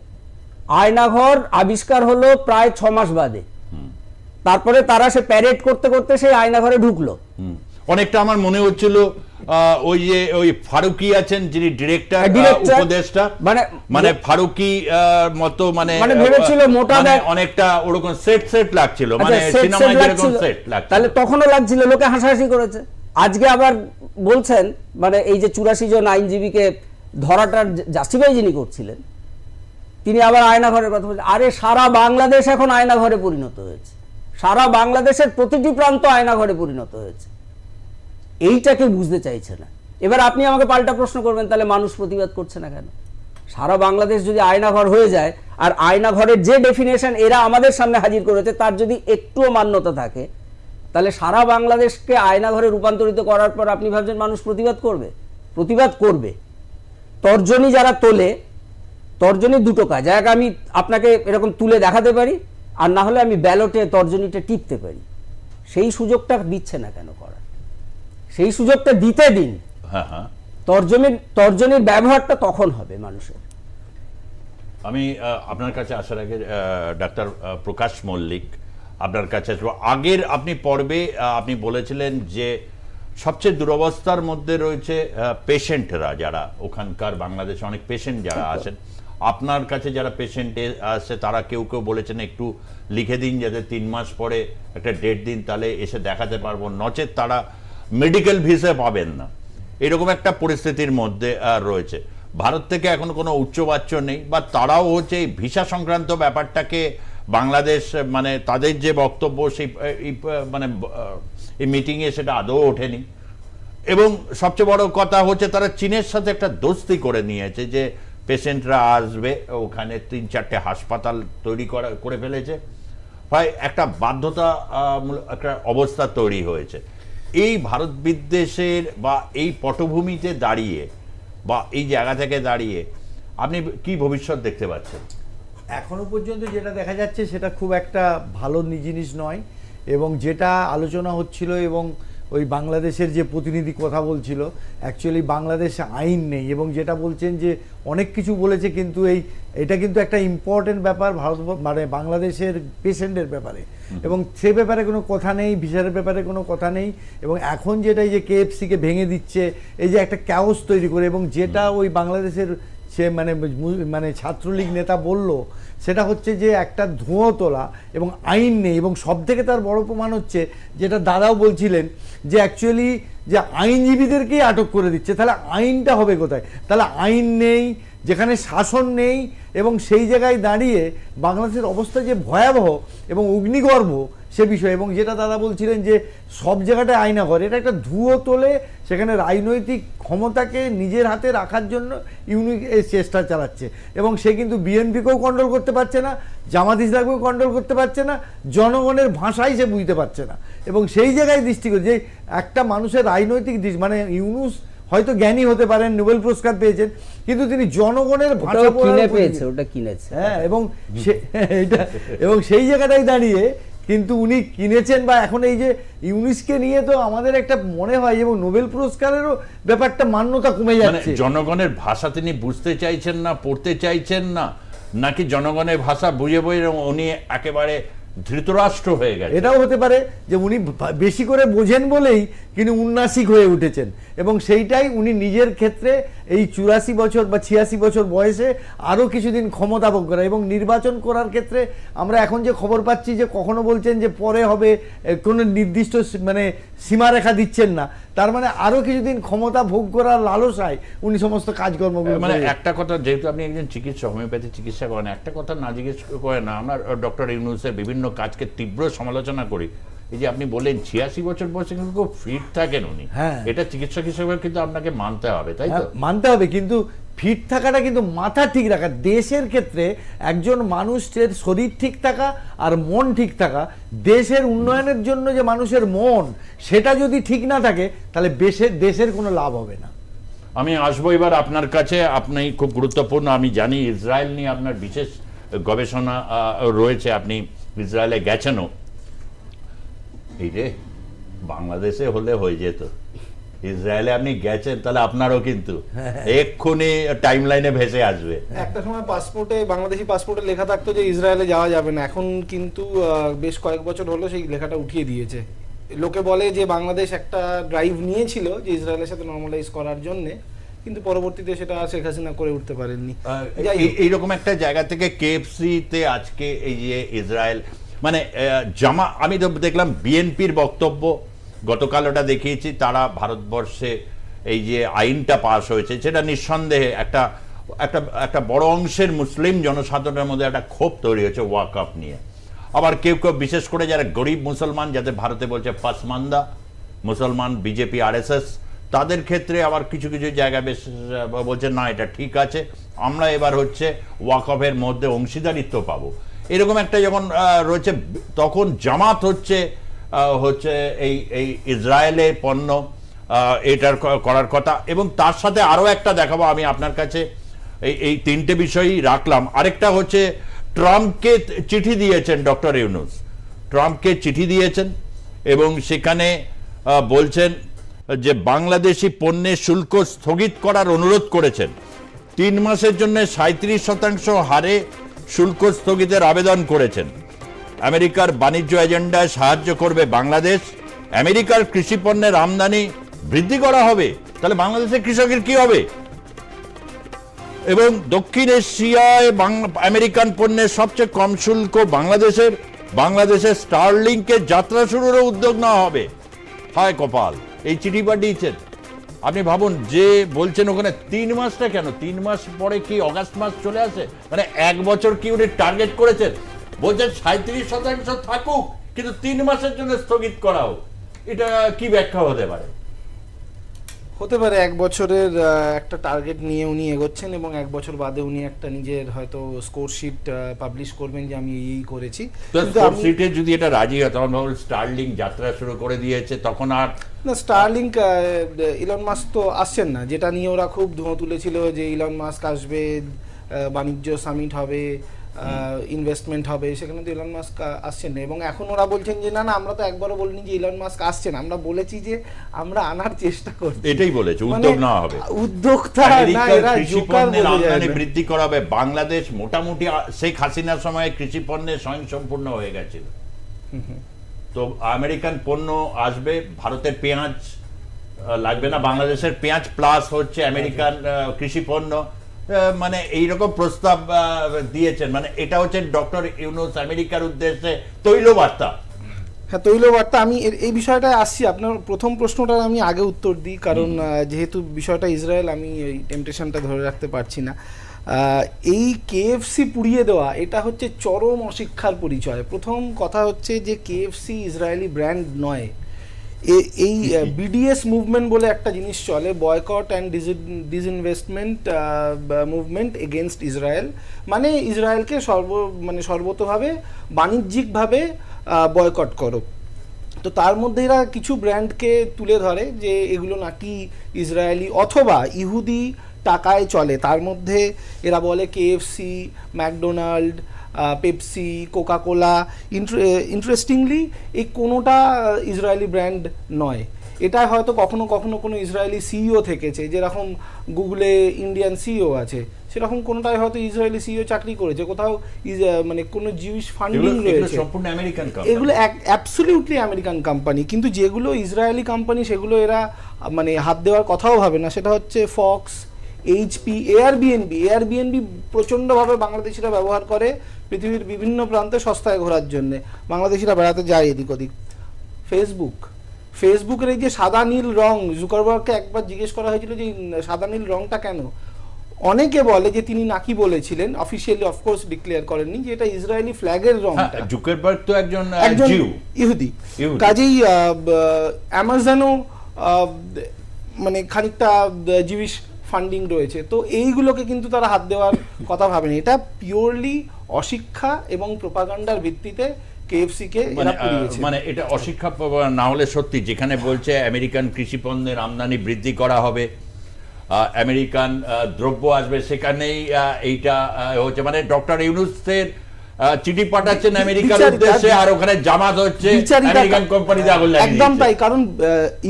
[SPEAKER 4] আয়নাঘর আবিষ্কার হলো প্রায় 6 মাস বাদে। তারপরে তারা সে প্যারেড করতে করতে সেই আয়নাঘরে ঢুকলো।
[SPEAKER 1] অনেকটা আমার মনে হচ্ছিল ওই যে ওই ফারুকি আছেন যিনি ডিরেক্টর উপদেষ্টা, মানে ফারুকি মতো মানে
[SPEAKER 4] ভেবেছিল মোটা
[SPEAKER 1] অনেকটা ওরকম সেট লাগছিল, মানে সিনেমায় যেরকম সেট লাগছিল,
[SPEAKER 4] তাহলে তখনও লাগছিল, লোকে হাসাহাসি করেছে। আজকে আবার বলছেন মানে এই যে 84 জন আইনজীবীকে ধরাটার জাস্টিফাই যিনি করছিলেন, তিনি আবার আয়নাঘরের কথা বলছেন। আরে সারা বাংলাদেশ এখন আয়নাঘরে পরিণত হয়েছে, সারা বাংলাদেশের প্রতিটি প্রান্ত আয়নাঘরে পরিণত হয়েছে। এইটা কেউ বুঝতে চাইছে না। এবার আপনি আমাকে পাল্টা প্রশ্ন করবেন, তাহলে মানুষ প্রতিবাদ করছে না কেন? সারা বাংলাদেশ যদি আয়নাঘর হয়ে যায়, আর আয়নাঘরের যে ডেফিনেশন এরা আমাদের সামনে হাজির করেছে তার যদি একটুও মান্যতা থাকে, তাহলে সারা বাংলাদেশকে আয়নাঘরে রূপান্তরিত করার পর আপনি ভাবছেন মানুষ প্রতিবাদ করবে? প্রতিবাদ করবে। তর্জনী যারা তোলে, তর্জনীর দুটো কাজ, এক আমি আপনাকে এরকম তুলে দেখাতে পারি, আর না হলে আমি ব্যালটে তর্জনীটা টিপতে পারি। সেই সুযোগটা দিচ্ছে না কেন করার? সেই সুযোগটা দিতে দিন। তর্জনীর ব্যবহারটা তখন হবে মানুষের।
[SPEAKER 1] আমি আপনার কাছে আসার আগে ডাক্তার প্রকাশ মল্লিক আপনার কাছে আসবো। আগের আপনি পর্বে আপনি বলেছিলেন যে সবচেয়ে দুরবস্থার মধ্যে রয়েছে পেশেন্টরা, যারা ওখানকার বাংলাদেশে অনেক পেশেন্ট যারা আছেন, আপনার কাছে যারা পেশেন্ট আসছে তারা কেউ বলেছেন একটু লিখে দিন যাতে 3 মাস পরে একটা ডেট দিন, তাহলে এসে দেখাতে পারবো, নচেত তারা মেডিকেল ভিসা পাবেন না। এরকম একটা পরিস্থিতির মধ্যে রয়েছে। ভারত থেকে এখন কোনো উচ্চবাচ্য নেই, বা তারাও হচ্ছে এই ভিসা সংক্রান্ত ব্যাপারটাকে বাংলাদেশ মানে তাদের যে বক্তব্য সেই মানে এই মিটিংয়ে সেটা আদৌ ওঠেনি। এবং সবচেয়ে বড় কথা হচ্ছে তারা চীনের সাথে একটা দোস্তি করে নিয়েছে যে পেশেন্টরা আসবে, ওখানে 3-4টে হাসপাতাল তৈরি করে ফেলেছে, হয় একটা বাধ্যতা একটা অবস্থা তৈরি হয়েছে। এই ভারত বিদ্বেষের বা এই পটভূমিতে দাঁড়িয়ে বা এই জায়গা থেকে দাঁড়িয়ে আপনি কি ভবিষ্যৎ দেখতে পাচ্ছেন?
[SPEAKER 5] এখনো পর্যন্ত যেটা দেখা যাচ্ছে সেটা খুব একটা ভালো জিনিস নয়। এবং যেটা আলোচনা হচ্ছিল এবং ওই বাংলাদেশের যে প্রতিনিধি কথা বলছিল, অ্যাকচুয়ালি বাংলাদেশে আইন নেই, এবং যেটা বলছেন যে অনেক কিছু বলেছে কিন্তু এটা কিন্তু একটা ইম্পর্টেন্ট ব্যাপার ভারত মানে বাংলাদেশের পেশেন্টের ব্যাপারে, এবং সে ব্যাপারে কোনো কথা নেই, ভিসারের ব্যাপারে কোনো কথা নেই। এবং এখন যেটা এই যে KFC-কে ভেঙে দিচ্ছে, এই যে একটা ক্যাওস তৈরি করে, এবং যেটা ওই বাংলাদেশের সে মানে ছাত্রলীগ নেতা বলল, সেটা হচ্ছে যে একটা ধোঁয়া তোলা এবং আইন নেই। এবং সব থেকে তার বড় প্রমাণ হচ্ছে যেটা দাদাও বলছিলেন, যে অ্যাকচুয়ালি যে আইনজীবীদেরকেই আটক করে দিচ্ছে, তাহলে আইনটা হবে কোথায়? তাহলে আইন নেই, যেখানে শাসন নেই, এবং সেই জায়গায় দাঁড়িয়ে বাংলাদেশের অবস্থা যে ভয়াবহ এবং অগ্নিগর্ভ সে বিষয়। এবং যেটা দাদা বলছিলেন যে সব জায়গাটায় আয়না করে, এটা একটা ধুয়ো তোলে, সেখানে রাজনৈতিক ক্ষমতাকে নিজের হাতে রাখার জন্য ইউনিক এই চেষ্টা চালাচ্ছে। এবং সে কিন্তু বিএনপিকেও কন্ট্রোল করতে পারছে না, জামাত ইসলামকেও কন্ট্রোল করতে পারছে না, জনগণের ভাষাই সে বুঝতে পারছে না। এবং সেই জায়গায় দৃষ্টি করে যে একটা মানুষের রাজনৈতিক মানে ইউনুস হয়তো জ্ঞানী হতে পারেন, নোবেল পুরস্কার পেয়েছেন, কিন্তু তিনি জনগণের ভাষা
[SPEAKER 4] পেয়েছে, ওটা কিনেছে।
[SPEAKER 5] হ্যাঁ, এবং সেই জায়গাটাই দাঁড়িয়ে কিন্তু উনি কিনেছেন। বা এখন এই যে ইউনিসকে নিয়ে তো আমাদের একটা মনে হয়, এবং নোবেল পুরস্কারেরও ব্যাপারটা মান্যতা কমে যাচ্ছে।
[SPEAKER 1] জনগণের ভাষা তিনি বুঝতে চাইছেন না, পড়তে চাইছেন না, নাকি জনগণের ভাষা বুঝে বুঝে উনি একেবারে ধৃতরাষ্ট্র হয়ে গেছে?
[SPEAKER 5] এটাও হতে পারে যে উনি বেশি করে বোঝেন বলেই কিন্তু উন্নাসিক হয়ে উঠেছেন, এবং সেইটাই উনি নিজের ক্ষেত্রে এই 84 বছর বা 86 বছর বয়সে আরও কিছুদিন ক্ষমতা ভোগ করা। এবং নির্বাচন করার ক্ষেত্রে আমরা এখন যে খবর পাচ্ছি যে কখনো বলছেন যে পরে হবে, কোনো নির্দিষ্ট মানে সীমারেখা দিচ্ছেন না, তার মানে আরও কিছুদিন ক্ষমতা ভোগ করার লালসায় উনি সমস্ত কাজকর্মগুলো।
[SPEAKER 1] মানে একটা কথা, যেহেতু আপনি একজন চিকিৎসক, হোমিওপ্যাথি চিকিৎসা করেন, একটা কথা না জিজ্ঞেস করে না, আমরা ডক্টর ইউনূসের বিভিন্ন কাজকে তীব্র সমালোচনা করি। এই যে আপনি বললেন 86 বছর বয়সে কিন্তু খুব ফিট থাকেন উনি, এটা চিকিৎসক হিসেবে কিন্তু আপনাকে মানতে হবে, তাই তো?
[SPEAKER 5] মানতে হবে, কিন্তু ফিট থাকাটা কিন্তু মাথা ঠিক রাখা। দেশের ক্ষেত্রে একজন মানুষের শরীর ঠিক থাকা আর মন ঠিক থাকা, দেশের উন্নয়নের জন্য যে মানুষের মন সেটা যদি ঠিক না থাকে, তাহলে দেশের কোনো লাভ হবে না।
[SPEAKER 1] আমি আসবো এবার আপনার কাছে। আপনি খুব গুরুত্বপূর্ণ, আমি জানি ইসরায়েল নিয়ে আপনার বিশেষ গবেষণা রয়েছে, আপনি ইসরায়েলে গেছেনও। এই রে, বাংলাদেশে হলে হয়ে যেত, ইসরায়েলে আপনি গেছেন, তাহলে আপনারও কিন্তু এক্ষুনি টাইম লাইনে ভেসে আসবে।
[SPEAKER 6] একটা সময় পাসপোর্টে, বাংলাদেশি পাসপোর্টে লেখা থাকতো যে ইসরায়েলে যাওয়া যাবে না, এখন কিন্তু বেশ কয়েক বছর হলো সেই লেখাটা উঠিয়ে দিয়েছে। লোকে বলে যে বাংলাদেশ একটা ড্রাইভ নিয়েছিল যে ইসরায়েলের সাথে নর্মালাইজ করার জন্যে, কিন্তু পরবর্তীতে সেটা শেখ হাসিনা করে উঠতে পারেননি।
[SPEAKER 1] এইরকম একটা জায়গা থেকে KFC-তে আজকে এই যে ইসরায়েল মানে আমি তো দেখলাম বিএনপির বক্তব্য, গতকাল ওটা দেখিয়েছি, তারা ভারতবর্ষে এই যে আইনটা পাস হয়েছে সেটা নিঃসন্দেহে একটা একটা একটা বড় অংশের মুসলিম জনসাধারণের মধ্যে একটা ক্ষোভ তৈরি হয়েছে ওয়াকআপ নিয়ে। আবার কেউ কেউ, বিশেষ করে যারা গরিব মুসলমান, যাদের ভারতে বলছে পাসমান্দা মুসলমান, বিজেপি RSS, তাদের ক্ষেত্রে আবার কিছু কিছু জায়গায় বেশ বলছে না এটা ঠিক আছে, আমরা এবার হচ্ছে ওয়াকআপের মধ্যে অংশীদারিত্ব পাবো। এরকম একটা যখন রয়েছে, তখন জামাত হচ্ছে এই ইসরায়েলে পণ্য এটার করার কথা। এবং তার সাথে আরও একটা দেখাবো আমি আপনার কাছে, এই তিনটে বিষয়ই রাখলাম। আরেকটা হচ্ছে ট্রাম্পকে চিঠি দিয়েছেন ডক্টর ইউনূস, ট্রাম্পকে চিঠি দিয়েছেন এবং সেখানে বলছেন যে বাংলাদেশি পণ্যের শুল্ক স্থগিত করার অনুরোধ করেছেন। 3 মাসের জন্য 37% হারে শুল্ক স্থগিতের আবেদন করেছেন। আমেরিকার বাণিজ্য এজেন্ডায় সাহায্য করবে বাংলাদেশ। আমেরিকার কৃষি পণ্যের আমদানি বৃদ্ধি করা হবে, তাহলে বাংলাদেশের কৃষকের কি হবে? এবং দক্ষিণ এশিয়ায় আমেরিকান পণ্যের সবচেয়ে কম শুল্ক বাংলাদেশের স্টারলিংকের যাত্রা শুরুরও উদ্যোগ নেওয়া হবে। হায় কপাল, এই চিঠি পাঠিয়েছেন। আপনি ভাবুন, যে বলছেন ওখানে 3 মাসটা কেন, 3 মাস পরে কি অগাস্ট মাস চলে আসে, মানে 1 বছর কি উনি টার্গেট করেছেন? বলছেন 37% থাকুক, কিন্তু 3 মাসের জন্য স্থগিত করা হোক। এটা কি ব্যাখ্যা হতে পারে?
[SPEAKER 6] হতে পারে 1 বছরের একটা টার্গেট নিয়ে উনি এগোচ্ছেন, এবং 1 বছর বাদে উনি একটা নিজের হয়তো স্কোর শিট পাবলিশ করবেন যে আমি এই করেছি।
[SPEAKER 1] স্কোর শিটে যদি এটা রাজি হয়, তখন ভাবুন স্টারলিং যাত্রা শুরু করে দিয়েছে, তখন আর
[SPEAKER 6] না, স্টারলিং ইলন মাস্ক তো আসছেন না, যেটা নিয়ে ওরা খুব ধোঁয়া তুলেছিল যে ইলন মাস্ক আসবে, বাণিজ্য সামিট হবে, ইনভেস্টমেন্ট হবে, সেখানে তো ইলন মাস্ক আসছেন না। এবং এখন ওরা বলছেন যে না না, আমরা তো একবারও বলিনি যে ইলন মাস্ক আসছেন, আমরা বলেছি যে আমরা আনার চেষ্টা করছি।
[SPEAKER 1] এটাই বলেছে, উদ্যোগ নেওয়া হবে।
[SPEAKER 6] উদ্যোক্তা না, এরা জোকার বলে যায়।
[SPEAKER 1] বৃদ্ধি করা হবে। বাংলাদেশ মোটামুটি শেখ হাসিনার সময় কৃষি পণ্যে স্বয়ংসম্পূর্ণ হয়ে গেছিল, তো আমেরিকান পণ্য আসবে, ভারতের পেঁয়াজ লাগবে না, বাংলাদেশের পেঁয়াজ প্লাস হচ্ছে আমেরিকান কৃষি পণ্য, মানে এইরকম প্রস্তাব দিয়েছেন। মানে এটা হচ্ছে ডক্টর ইউনূস আমেরিকার উদ্দেশ্যে তৈল বার্তা।
[SPEAKER 6] হ্যাঁ, তৈল বার্তা। আমি এই বিষয়টা আসছি, আপনার প্রথম প্রশ্নটার আমি আগে উত্তর দিই, কারণ যেহেতু বিষয়টা ইসরায়েল, আমি এই টেম্পটেশনটা ধরে রাখতে পারছি না। এই কেএফসি পুড়িয়ে দেওয়া এটা হচ্ছে চরম অশিক্ষার পরিচয়। প্রথম কথা হচ্ছে যে কেএফসি ইসরায়েলি ব্র্যান্ড নয়। এই বিডিএস মুভমেন্ট বলে একটা জিনিস চলে, boycott and disinvestment movement against Israel, মানে ইসরায়েলকে সর্বতভাবে বাণিজ্যিকভাবে বয়কট করো। তো তার মধ্যে এরা কিছু ব্র্যান্ডকে তুলে ধরে যে এগুলো নাকি ইসরায়েলি অথবা ইহুদি টাকায় চলে। তার মধ্যে এরা বলে KFC, McDonald, Pepsi, Coca Cola. Interestingly এই কোনোটা ইসরায়েলি ব্র্যান্ড নয়। এটা হয়তো কখনো কখনো কোনো ইসরায়েলি সিইও থেকেছে, যেরকম গুগলে ইন্ডিয়ান সিইও আছে, সেরকম কোনোটাই হয়তো ইসরায়েলি সিইও চাকরি করেছে, কোথাও মানে কোনো জিউস ফান্ডিং রয়েছে। এগুলো অ্যাবসলিউটলি আমেরিকান কোম্পানি, কিন্তু যেগুলো ইসরায়েলি কোম্পানি সেগুলো এরা মানে হাত দেওয়ার কথাও ভাবে না। সেটা হচ্ছে ফক্স, এইচপি, এয়ারবিএনবি প্রচণ্ডভাবে বাংলাদেশিরা ব্যবহার করে পৃথিবীর বিভিন্ন প্রান্তে সস্তায় ঘোরার জন্য। বাংলাদেশিরা বেড়াতে যায় এদিক ওদিক। ফেসবুকের এই যে সাদা নীল রং, জুকারবার্গকে একবার জিজ্ঞেস করা হয়েছিল যে সাদা নীল রংটা কেন, অনেকে বলে যে তিনি নাকি বলেছিলেন, অফিসিয়ালি অফকোর্স ডিক্লেয়ার করেননি, যে এটা ইসরায়েলি ফ্ল্যাগের রংটা।
[SPEAKER 1] জুকারবার্গ তো একজন
[SPEAKER 6] ইহুদি, কাজেই অ্যামাজনও মানে খানিকটা জিউস ফান্ডিং রয়েছে। তো এইগুলোকে কিন্তু তারা হাত দেওয়ার কথা ভাবেনি। এটা পিওরলি অশিক্ষা এবং প্রোপাগান্ডার ভিত্তিতে কেএফসি কে
[SPEAKER 1] মানে এটা অশিক্ষা না হলে সত্যি, যেখানে বলছে আমেরিকান কৃষি পণ্যের আমদানি বৃদ্ধি করা হবে, আমেরিকান দ্রব্য আসবে, সেখানেই এইটা হচ্ছে মানে ডক্টর ইউনূসের চিঠি পাঠাচ্ছেন আমেরিকার উদ্দেশ্যে, আর ওখানে জামাত হচ্ছে আমেরিকান কোম্পানিতে আগুন লাগিয়ে দিচ্ছে।
[SPEAKER 6] একদম তাই, কারণ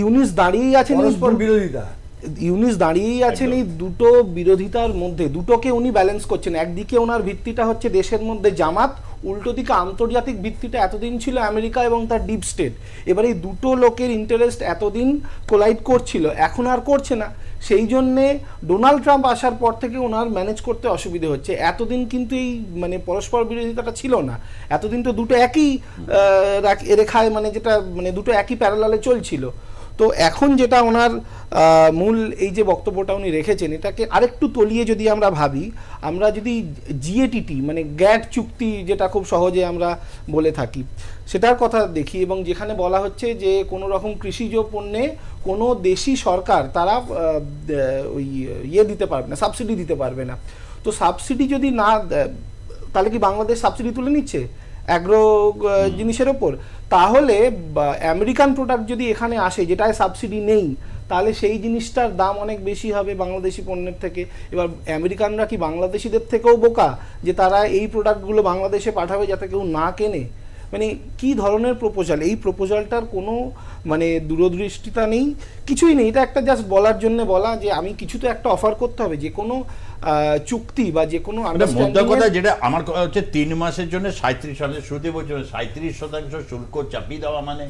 [SPEAKER 6] ইউনূস দাঁড়িয়েই আছেন
[SPEAKER 5] বিরোধিতা,
[SPEAKER 6] ইউনূস দাঁড়িয়েই আছেন এই দুটো বিরোধিতার মধ্যে, দুটোকে উনি ব্যালেন্স করছেন। একদিকে ওনার ভিত্তিটা হচ্ছে দেশের মধ্যে জামাত, উল্টো দিকে আন্তর্জাতিক ভিত্তিটা এতদিন ছিল আমেরিকা এবং তার ডিপ স্টেট। এবার এই দুটো লোকের ইন্টারেস্ট এতদিন কোলাইড করছিল, এখন আর করছে না। সেই জন্যে ডোনাল্ড ট্রাম্প আসার পর থেকে ওনার ম্যানেজ করতে অসুবিধে হচ্ছে। এতদিন কিন্তু এই মানে পরস্পর বিরোধিতাটা ছিল না, এতদিন তো দুটো একই রেখায়, মানে যেটা মানে দুটো একই প্যারালালে চলছিল। তো এখন যেটা ওনার মূল এই যে বক্তব্যটা উনি রেখেছেন, এটাকে আরেকটু তলিয়ে যদি আমরা ভাবি, আমরা যদি জিএটিটি মানে গ্যাট চুক্তি, যেটা খুব সহজে আমরা বলে থাকি, সেটার কথা দেখি, এবং যেখানে বলা হচ্ছে যে কোনো রকম কৃষিজ পণ্যে কোনো দেশি সরকার তারা ওই দিতে পারবে না, সাবসিডি দিতে পারবে না। তো সাবসিডি যদি না, তাহলে কি বাংলাদেশ সাবসিডি তুলে নিচ্ছে অ্যাগ্রো জিনিসের ওপর? তাহলে আমেরিকান প্রোডাক্ট যদি এখানে আসে যেটায় সাবসিডি নেই, তাহলে সেই জিনিসটার দাম অনেক বেশি হবে বাংলাদেশি পণ্যের থেকে। এবার আমেরিকানরা কি বাংলাদেশিদের থেকেও বোকা যে তারা এই প্রোডাক্টগুলো বাংলাদেশে পাঠাবে যাতে কেউ না কেনে? মানে কি ধরনের প্রপোজাল? এই প্রপোজালটার কোনো মানে দূরদৃষ্টিতা নেই, কিছুই নেই। এটা একটা জাস্ট বলার জন্য বলা যে আমি কিছু তো একটা অফার করতে হবে, যে কোনো চুক্তি বা যে কোনো
[SPEAKER 1] কথা। যেটা আমার কথা হচ্ছে 3 মাসের জন্য 37 শুরুতে বলছিল 37% শুল্ক চাপিয়ে দেওয়া, মানে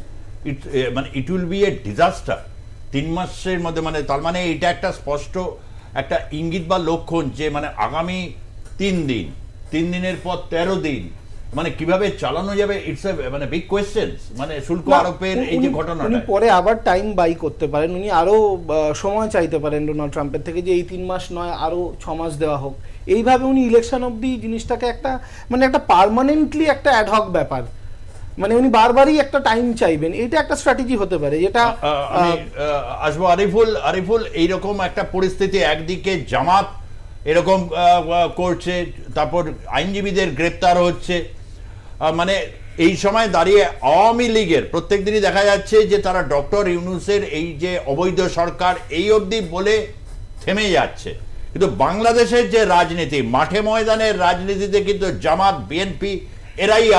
[SPEAKER 1] it will B a disaster 3 মাসের মধ্যে। মানে তার মানে এটা একটা স্পষ্ট একটা ইঙ্গিত বা লক্ষণ যে মানে আগামী 3 দিনের পর 13 দিন মানে কিভাবে চালানো যাবে, ইটস এ মানে বিগ কোয়েশ্চেন। মানে শুল্ক আরোপের এই যে ঘটনাটা,
[SPEAKER 6] উনি পরে আবার টাইম বাই করতে পারেন, উনি আরো সময় চাইতে পারেন ডোনাল্ড ট্রাম্পের থেকে যে এই 3 মাস নয় আরো 6 মাস দেওয়া হোক। এইভাবে উনি ইলেকশন অবধি জিনিসটাকে একটা মানে একটা পার্মানেন্টলি একটা অ্যাডহক ব্যাপার, মানে উনি বারবারই একটা টাইম চাইবেন, এটা একটা স্ট্র্যাটেজি হতে পারে। যেটা
[SPEAKER 1] আসবো আরিফুল, এইরকম একটা পরিস্থিতি, একদিকে জামাত এরকম করছে, তারপর আইনজীবীদের গ্রেপ্তার হচ্ছে, মানে এই সময় দাঁড়িয়ে আওয়ামী লীগের প্রত্যেক দিনই দেখা যাচ্ছে যে তারা ডক্টর ইউনূসের এই যে অবৈধ সরকার এই অবধি বলে থেমে যাচ্ছে, কিন্তু বাংলাদেশের যে রাজনীতি, মাঠে ময়দানের রাজনীতিতে কিন্তু জামাত, বিএনপি এরাই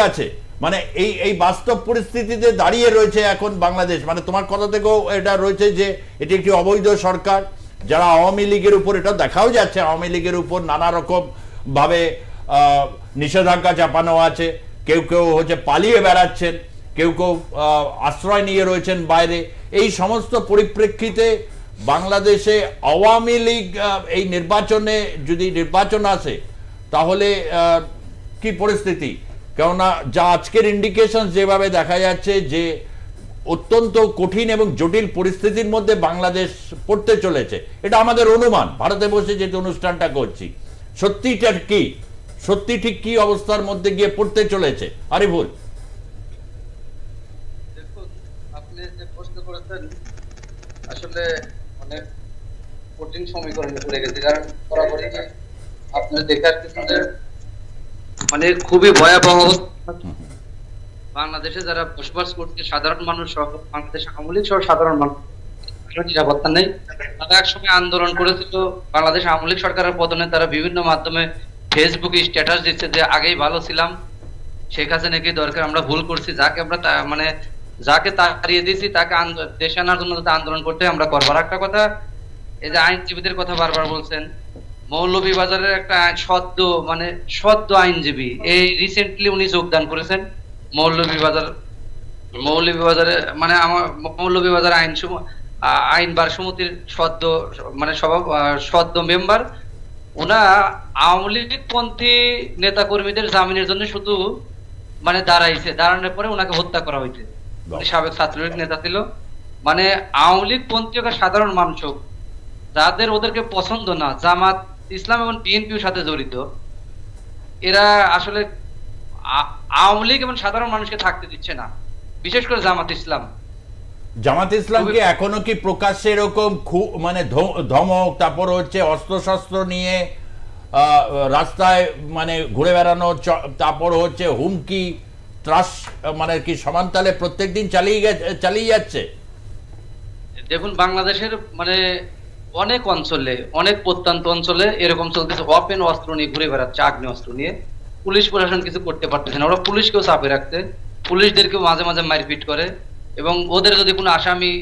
[SPEAKER 1] আছে। মানে এই বাস্তব পরিস্থিতিতে দাঁড়িয়ে রয়েছে এখন বাংলাদেশ। মানে তোমার কথা থেকেও এটা রয়েছে যে এটি একটি অবৈধ সরকার, যারা আওয়ামী লীগের উপর, এটা দেখাও যাচ্ছে আওয়ামী লীগের উপর নানা রকম ভাবে নিষেধাজ্ঞা চাপানো আছে। কেউ কেউ হচ্ছে পালিয়ে বেড়াচ্ছেন, কেউ কেউ আশ্রয় নিয়ে রয়েছেন বাইরে। এই সমস্ত পরিপ্রেক্ষিতে বাংলাদেশে আওয়ামী লীগ এই নির্বাচনে, যদি নির্বাচন আসে তাহলে কি পরিস্থিতি? কেননা যা আজকের ইন্ডিকেশন যেভাবে দেখা যাচ্ছে যে অত্যন্ত কঠিন এবং জটিল পরিস্থিতির মধ্যে বাংলাদেশ পড়তে চলেছে, এটা আমাদের অনুমান ভারতে বসে যেহেতু অনুষ্ঠানটা করছি। সত্যিটা কি, সত্যি ঠিক কি অবস্থার মধ্যে গিয়ে পড়তে চলেছে? আরিফুল,
[SPEAKER 3] দেখুন, আপনি যে প্রশ্ন করেছেন আসলে অনেক কঠিন সমীকরণে পড়ে গেছে। কারণ বরাবরই আপনারা দেখে আসতেছেন যে মানে খুবই ভয়াবহ বাংলাদেশে যারা বসবাস করছে, সাধারণ মানুষ সহ, বাংলাদেশ আওয়ামী লীগ সহ সাধারণ মানুষ নিরাপত্তা নেই। তারা একসময় আন্দোলন করেছিল বাংলাদেশ আওয়ামী লীগ সরকারের পতনে। তারা বিভিন্ন মাধ্যমে ফেসবুকে স্ট্যাটাস দিচ্ছে যে আগেই ভালো ছিলাম, শেখ হাসিনাকে দরকার, আমরা ভুল করছি, যাকে আমরা মানে যাকে তাড়িয়ে দিয়েছি তাকে দেশে আনার জন্য আন্দোলন করতে আমরা করবো। আর একটা কথা, এই যে আইনজীবীদের কথা বারবার বলছেন, মৌলভীবাজারের একটা সদ্য আইনজীবী এই রিসেন্টলি উনি যোগদান করেছেন মৌলভীবাজারে, মানে আমার মৌলভীবাজার আইন বার সমিতির সদ্য মেম্বার। ওনা আওয়ামী লীগ পন্থী নেতা কর্মীদের জামিনের জন্য শুধু দাঁড়ানোর পরে ওনাকে হত্যা করা হয়েছে। উনি সাবেক ছাত্রলীগ নেতা ছিল। মানে আওয়ামী লীগ পন্থী সাধারণ মানুষ হোক, যাদের ওদেরকে পছন্দ না, জামাত ইসলাম এবং বিএনপির সাথে জড়িত, এরা আসলে আওয়ামী লীগ এবং সাধারণ মানুষকে থাকতে দিচ্ছে না, বিশেষ করে জামাত ইসলামকে
[SPEAKER 1] এখনো কি প্রকাশ্যে এরকম মানে ধমক, তারপর হচ্ছে অস্ত্রশস্ত্র নিয়ে রাস্তায় মানে ঘুরে বেড়ানো, তারপর হচ্ছে হুমকি, ত্রাস, মানে কি সমানতালে প্রত্যেকদিন চালিয়ে যাচ্ছে?
[SPEAKER 3] দেখুন, বাংলাদেশের মানে অনেক অঞ্চলে, অনেক প্রত্যন্ত অঞ্চলে এরকম চলতেছে। ওপেন অস্ত্র নিয়ে ঘুরে বেড়াচ্ছে, আগ্নেয় অস্ত্র নিয়ে। পুলিশ প্রশাসন কিছু করতে পারতেছে না। ওরা পুলিশকেও চাপে রাখছে, পুলিশদেরকেও মাঝে মাঝে মারপিট করে। এবং ওদের যদি কোনো আসামি,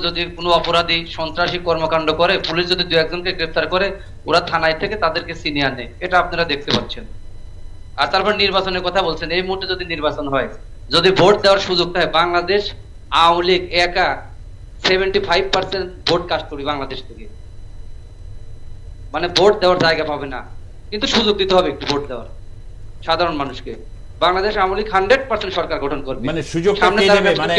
[SPEAKER 3] যদি কোনো অপরাধী সন্ত্রাসী কর্মকাণ্ড করে, পুলিশ যদি দু একজনকে গ্রেফতার করে, ওরা থানায় থেকে তাদেরকে ছিনিয়ে আনে। এটা আপনারা দেখতে পাচ্ছেন। আর তারপর নির্বাচনের কথা বলছেন। এই মুহূর্তে যদি নির্বাচন হয়, যদি ভোট দেওয়ার সুযোগ থাকে, বাংলাদেশ আওয়ামী লীগ একা 75% ভোট কাস্ট করি বাংলাদেশ থেকে। মানে ভোট দেওয়ার জায়গা পাবে না, কিন্তু সুযোগ দিতে হবে একটু ভোট দেওয়ার সাধারণ মানুষকে। বাংলাদেশ আওয়ামী লীগ 100% সরকার গঠন করবে।
[SPEAKER 1] মানে সুযোগটা কে দেবে? মানে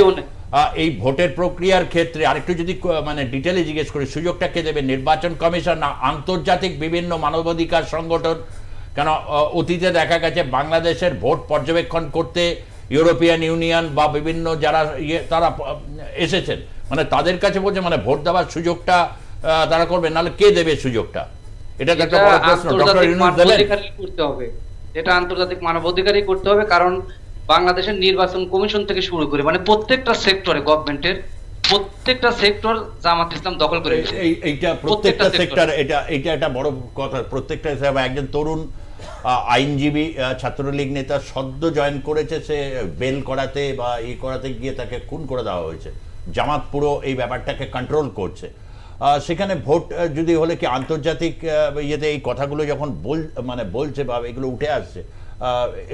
[SPEAKER 1] এই ভোটের প্রক্রিয়ার ক্ষেত্রে আরেকটু যদি মানে ডিটেইলে জিজ্ঞেস করি, সুযোগটা কে দেবে? নির্বাচন কমিশন না আন্তর্জাতিক বিভিন্ন মানবাধিকার সংগঠন? কেন অতীতে দেখা গেছে বাংলাদেশের ভোট পর্যবেক্ষণ করতে ইউরোপিয়ান ইউনিয়ন বা বিভিন্ন যারা তারা এসেছেন, মানে তাদের কাছে বলছে মানে ভোট দেওয়ার সুযোগটা তারা করবে, নাহলে কে দেবে সুযোগটা? এটা একটা বড় প্রশ্ন। ডক্টর ইউনূস দেবেন?
[SPEAKER 3] করতে হবে, এটা আন্তর্জাতিক মানবাধিকারই করতে হবে। কারণ বাংলাদেশের নির্বাচন কমিশন থেকে শুরু করে মানে প্রত্যেকটা সেক্টরে, গভর্নমেন্টের প্রত্যেকটা সেক্টর জামাত ইসলাম দখল করে।
[SPEAKER 1] এইটা প্রত্যেকটা সেক্টর, এটা একটা বড় কথা। প্রত্যেকটা হিসাবে একজন তরুণ আইনজীবী ছাত্রলীগ নেতা সদ্য জয়েন করেছে, সে বেল করাতে বা করাতে গিয়ে তাকে খুন করে দেওয়া হয়েছে। জামাত পুরো এই ব্যাপারটাকে কন্ট্রোল করছে। সেখানে ভোট যদি হলে কি আন্তর্জাতিক ইয়েতে এই কথাগুলো যখন বলছে বা এগুলো উঠে আসছে,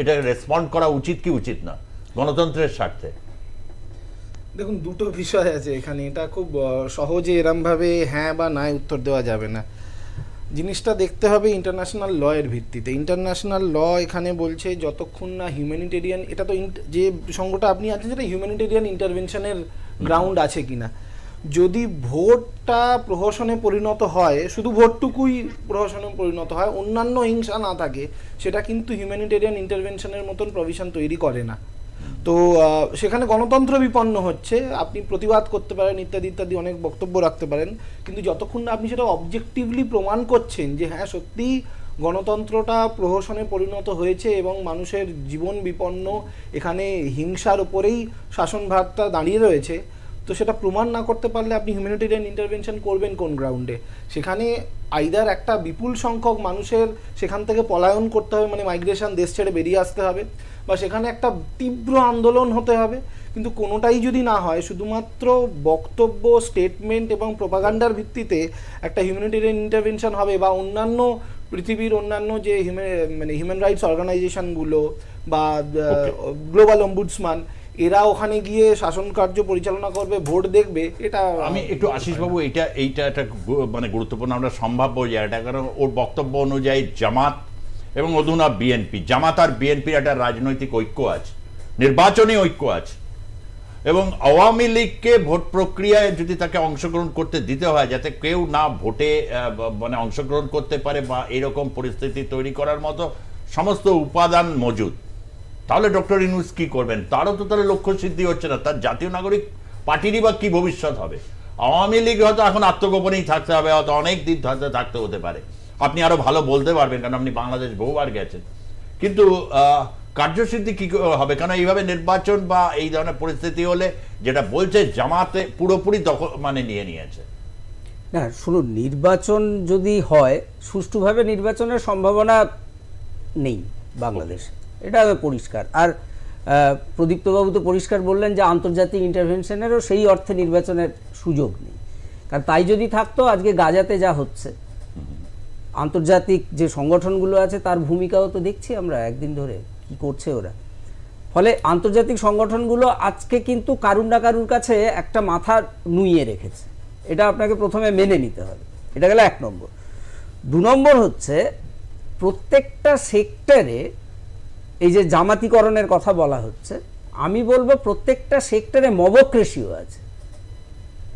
[SPEAKER 1] এটা রেসপন্ড করা উচিত কি উচিত না গণতন্ত্রের স্বার্থে?
[SPEAKER 6] দেখুন, দুটো বিষয় আছে এখানে। এটা খুব সহজে এরমভাবে হ্যাঁ বা না উত্তর দেওয়া যাবে না। জিনিসটা দেখতে হবে ইন্টারন্যাশনাল ল এর ভিত্তিতে। ইন্টারন্যাশনাল ল এখানে বলছে যতক্ষণ না হিউম্যানিটেরিয়ান, এটা তো যে সংঘটা আপনি আছেন সেটা হিউম্যানিটেরিয়ান ইন্টারভেনশনের গ্রাউন্ড আছে কিনা। যদি ভোটটা প্রহসনে পরিণত হয়, শুধু ভোটটুকুই প্রহসনে পরিণত হয়, অন্যান্য হিংসা না থাকে, সেটা কিন্তু হিউম্যানিটেরিয়ান ইন্টারভেনশনের মতন প্রভিশন তৈরি করে না। তো সেখানে গণতন্ত্র বিপন্ন হচ্ছে। আপনি প্রতিবাদ করতে পারেন, ইত্যাদি ইত্যাদি অনেক বক্তব্য রাখতে পারেন, কিন্তু যতক্ষণ না আপনি সেটা অবজেক্টিভলি প্রমাণ করছেন যে হ্যাঁ সত্যি গণতন্ত্রটা প্রহসনে পরিণত হয়েছে এবং মানুষের জীবন বিপন্ন, এখানে হিংসার উপরেই শাসনভারটা দাঁড়িয়ে রয়েছে, তো সেটা প্রমাণ না করতে পারলে আপনি হিউম্যানিটেরিয়ান ইন্টারভেনশন করবেন কোন গ্রাউন্ডে? সেখানে আইদার একটা বিপুল সংখ্যক মানুষের সেখান থেকে পলায়ন করতে হবে, মানে মাইগ্রেশন, দেশ ছেড়ে বেরিয়ে আসতে হবে, বা সেখানে একটা তীব্র আন্দোলন হতে হবে। কিন্তু কোনোটাই যদি না হয়, শুধুমাত্র বক্তব্য, স্টেটমেন্ট এবং প্রোপাগান্ডার ভিত্তিতে একটা হিউম্যানিটেরিয়ান ইন্টারভেনশন হবে, বা অন্যান্য পৃথিবীর অন্যান্য যে হিউম্যান রাইটস অর্গানাইজেশনগুলো বা গ্লোবাল অম্বুডসম্যান, এরা ওখানে গিয়ে শাসন কার্য পরিচালনা করবে, ভোট দেখবে, এটা
[SPEAKER 1] আমি একটু আশিসবাবু এইটা একটা মানে গুরুত্বপূর্ণ আমরা সম্ভাব্য জায়গাটা, কারণ ওর বক্তব্য অনুযায়ী জামাত এবং অধুনা বিএনপি, জামাত আর বিএনপির একটা রাজনৈতিক ঐক্য আছে, নির্বাচনী ঐক্য আছে, এবং আওয়ামী লীগকে ভোট প্রক্রিয়ায় যদি তাকে অংশগ্রহণ করতে দিতে হয়, যাতে কেউ না ভোটে মানে অংশগ্রহণ করতে পারে বা এরকম পরিস্থিতি তৈরি করার মতো সমস্ত উপাদান মজুদ, তাহলে ডক্টর ইউনূস কি করবেন? তারও তো তাহলে লক্ষ্য সিদ্ধি হচ্ছে না। তার জাতীয় নাগরিক পার্টিরই বা কি ভবিষ্যৎ হবে? আওয়ামী লীগ হয়তো এখন আত্মগোপনেই থাকতে হবে, হয়তো অনেক দিন থাকতে হতে পারে। আপনি আরো ভালো বলতে পারবেন, কারণ আপনি বাংলাদেশ বহুবার গেছেন। কিন্তু কার্যসিদ্ধি কি হবে? কারণ এইভাবে নির্বাচন বা এই ধরনের পরিস্থিতি হলে যেটা বলছে জামাতে পুরোপুরি দখল মানে নিয়ে নিয়েছে।
[SPEAKER 4] না শুনুন, নির্বাচন যদি হয়, সুষ্ঠুভাবে নির্বাচনের সম্ভাবনা নেই বাংলাদেশে, এটা পরিষ্কার। আর প্রদীপ্তবাবু তো পরিষ্কার বললেন যে আন্তর্জাতিক ইন্টারভেনশনেরও সেই অর্থে নির্বাচনের সুযোগ নেই। কারণ তাই যদি থাকতো, আজকে গাজাতে যা হচ্ছে, আন্তর্জাতিক যে সংগঠনগুলো আছে তার ভূমিকাও তো দেখছি আমরা একদিন ধরে কি করছে ওরা। ফলে আন্তর্জাতিক সংগঠনগুলো আজকে কিন্তু কারুর না কারুর কাছে একটা মাথা নুইয়ে রেখেছে, এটা আপনাকে প্রথমে মেনে নিতে হবে। এটা গেল 1 নম্বর। 2 নম্বর হচ্ছে প্রত্যেকটা সেক্টরে এই যে জামাতিকরণের কথা বলা হচ্ছে, আমি বলবো প্রত্যেকটা সেক্টরে মবক্রেসিও আছে,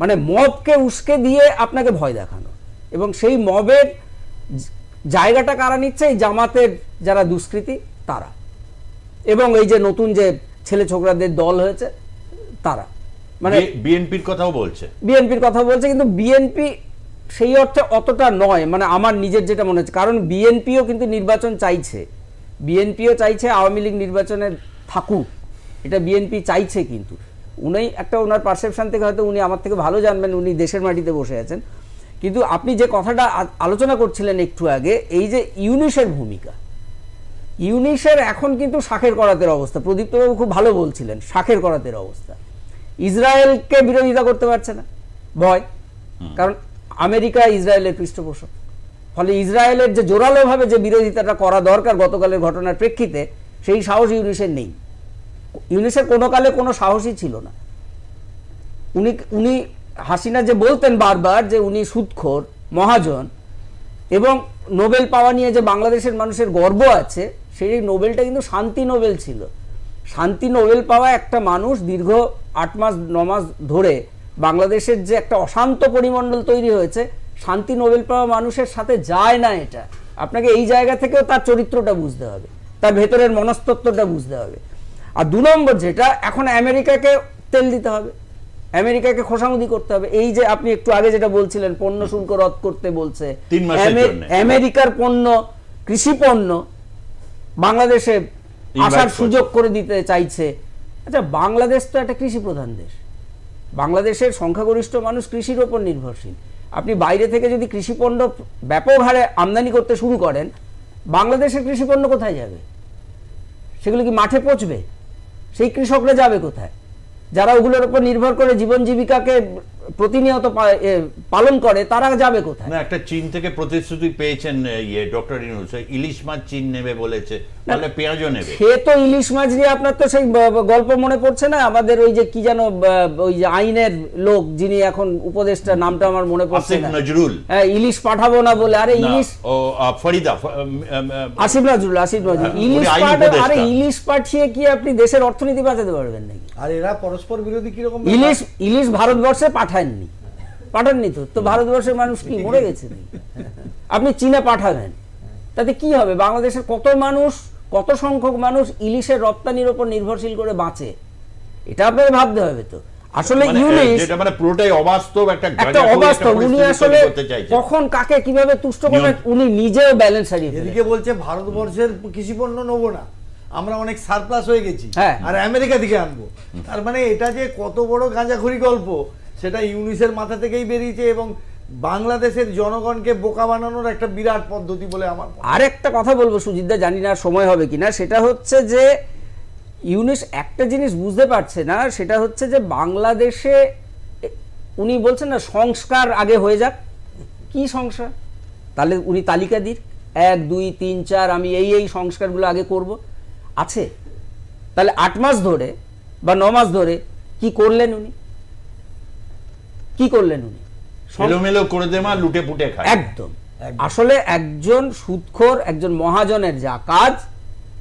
[SPEAKER 4] মানে মবকে উস্কে দিয়ে আপনাকে ভয় দেখানো, এবং সেই মবের জায়গাটা কারা নিচ্ছে? এই জামাতের যারা দুষ্কৃতী তারা, এবং এই যে নতুন যে ছেলে ছোকরাদের দল হয়েছে তারা, মানে
[SPEAKER 1] বিএনপির কথাও বলছে,
[SPEAKER 4] কিন্তু বিএনপি সেই অর্থে অতটা নয়, মানে আমার নিজের যেটা মনে হচ্ছে। কারণ বিএনপিও কিন্তু নির্বাচন চাইছে, বিএনপিও চাইছে আওয়ামী লীগ নির্বাচনে থাকুক, এটা বিএনপি চাইছে। কিন্তু উনি একটা, ওনার পারসেপশন থেকে হয়তো উনি আমার থেকে ভালো জানবেন, উনি দেশের মাটিতে বসে আছেন। কিন্তু আপনি যে কথাটা আলোচনা করছিলেন একটু আগে, এই যে ইউনিসের ভূমিকা, ইউনিসের এখন কিন্তু শাখের করাতের অবস্থা, প্রদীপ্তবাবু খুব ভালো বলছিলেন, শাখের করাতের অবস্থা। ইসরায়েলকে বিরোধিতা করতে পারছে না, ভয়, কারণ আমেরিকা ইসরায়েলের পৃষ্ঠপোষক। ফলে ইসরায়েলের যে জোরালোভাবে যে বিরোধিতাটা করা দরকার গতকালের ঘটনার প্রেক্ষিতে, সেই সাহস ইউনিসের নেই। ইউনিসের কোনো কালে কোনো সাহসই ছিল না। উনি হাসিনা যে বলতেন বারবার যে উনি সুদখোর, মহাজন, এবং নোবেল পাওয়া নিয়ে যে বাংলাদেশের মানুষের গর্ব আছে, সেই নোবেলটা কিন্তু শান্তি নোবেল ছিল। শান্তি নোবেল পাওয়া একটা মানুষ দীর্ঘ 8 মাস 9 মাস ধরে বাংলাদেশের যে একটা অশান্ত পরিমণ্ডল তৈরি হয়েছে, শান্তি নোবেল পাওয়া মানুষের সাথে যায় না। এটা আপনাকে এই জায়গা থেকেও তার চরিত্রটা বুঝতে হবে, তার ভেতরের মনস্তত্ত্বটা বুঝতে হবে। আর 2 নম্বর যেটা, এখন আমেরিকাকে তেল দিতে হবে, আমেরিকাকে খোসামুদি করতে হবে। এই যে আপনি একটু আগে যেটা বলছিলেন, পণ্য শুল্ক রদ করতে বলছে, আমেরিকার পণ্য, কৃষি পণ্য বাংলাদেশে আসার সুযোগ করে দিতে চাইছে। আচ্ছা, বাংলাদেশ তো একটা কৃষি প্রধান দেশ, বাংলাদেশের সংখ্যাগরিষ্ঠ মানুষ কৃষির ওপর নির্ভরশীল। আপনি বাইরে থেকে যদি কৃষি পণ্য ব্যাপক হারে আমদানি করতে শুরু করেন, বাংলাদেশের কৃষি পণ্য কোথায় যাবে? সেগুলো কি মাঠে পচবে? সেই কৃষকরা যাবে কোথায়? যারা ওগুলোর উপর নির্ভর করে জীবন জীবিকাকে প্রতিনিয়ত পালন করে, তারা যাবে কোথায়?
[SPEAKER 1] না, একটা চীন থেকে প্রতিশ্রুতি পেয়েছেন ডক্টর ইউনূস, ইলিশ মাছ চীন নেবে বলেছে, তাহলে পেঁয়াজও নেবে।
[SPEAKER 4] সে তো ইলিশ মাছ নিয়ে আপনার তো সেই গল্প মনে পড়ছে না আমাদের, ওই যে কি যেন ওই যে আইনের লোক যিনি এখন উপদেষ্টা, নামটা আমার মনে পড়ছে না, নজরুল, হ্যাঁ, ইলিশ পাঠাবো না বলে। আরে ইলিশ,
[SPEAKER 1] ও ফরিদা,
[SPEAKER 4] আসিফ নজরুল, ইলিশ আরে ইলিশ পাঠিয়ে কি আপনি দেশের অর্থনীতি বাঁচাতে পারবেন নাকি?
[SPEAKER 5] আর এরা পরস্পর বিরোধী কিরকম?
[SPEAKER 4] ইলিশ ভারতবর্ষে পাঠাননি তো ভারতবর্ষের মানুষ কি মরে গেছে? আপনি চীনে পাঠাবেন, তাতে কি হবে? বাংলাদেশের কত মানুষ, কত সংখ্যক মানুষ ইলিশের রপ্তানির উপর নির্ভরশীল করে বাঁচে, এটা আপনাকে ভাবতে হবে। তো আসলে ইউনিশ
[SPEAKER 1] যেটা মানে পুরোটাই অবাস্তব, একটা
[SPEAKER 4] অবাস্তব। উনি আসলে কখন কাকে কিভাবে তুষ্ট করবেন উনি নিজেও ব্যালেন্স হারিয়ে ফেলেন।
[SPEAKER 5] এদিকে বলছে ভারতবর্ষের কৃষি পণ্য নেবো না, আমরা অনেক সারপ্লাস হয়ে গেছি
[SPEAKER 4] হ্যাঁ।
[SPEAKER 5] আর আমেরিকা থেকে আনবো। তার মানে এটা যে কত বড় গাঁজাখড়ি গল্প সেটা ইউনিসের মাথা থেকেই বেরিয়েছে এবং বাংলাদেশের জনগণকে বোকা বানানোর একটা বিরাট পদ্ধতি বলে আমার মনে হয়।
[SPEAKER 4] আরেকটা কথা বলবো সুজিতদা, জানি না সময় হবে কিনা, সেটা হচ্ছে যে ইউনিস একটা জিনিস বুঝতে পারছে না, সেটা হচ্ছে যে বাংলাদেশে উনি বলছেন না সংস্কার আগে হয়ে যাক। কি সংস্কার? তাহলে উনি তালিকা দিন 1 2 3 4 আমি এই সংস্কারগুলো আগে করব। আছে? তাহলে 8 মাস ধরে বা 9 মাস ধরে কি করলেন উনি? কি করলেন উনি?
[SPEAKER 1] এলোমেলো করে দেমা লুটে পুটে খায়।
[SPEAKER 4] একদম। আসলে একজন সুদখোর, একজন মহাজনের যা কাজ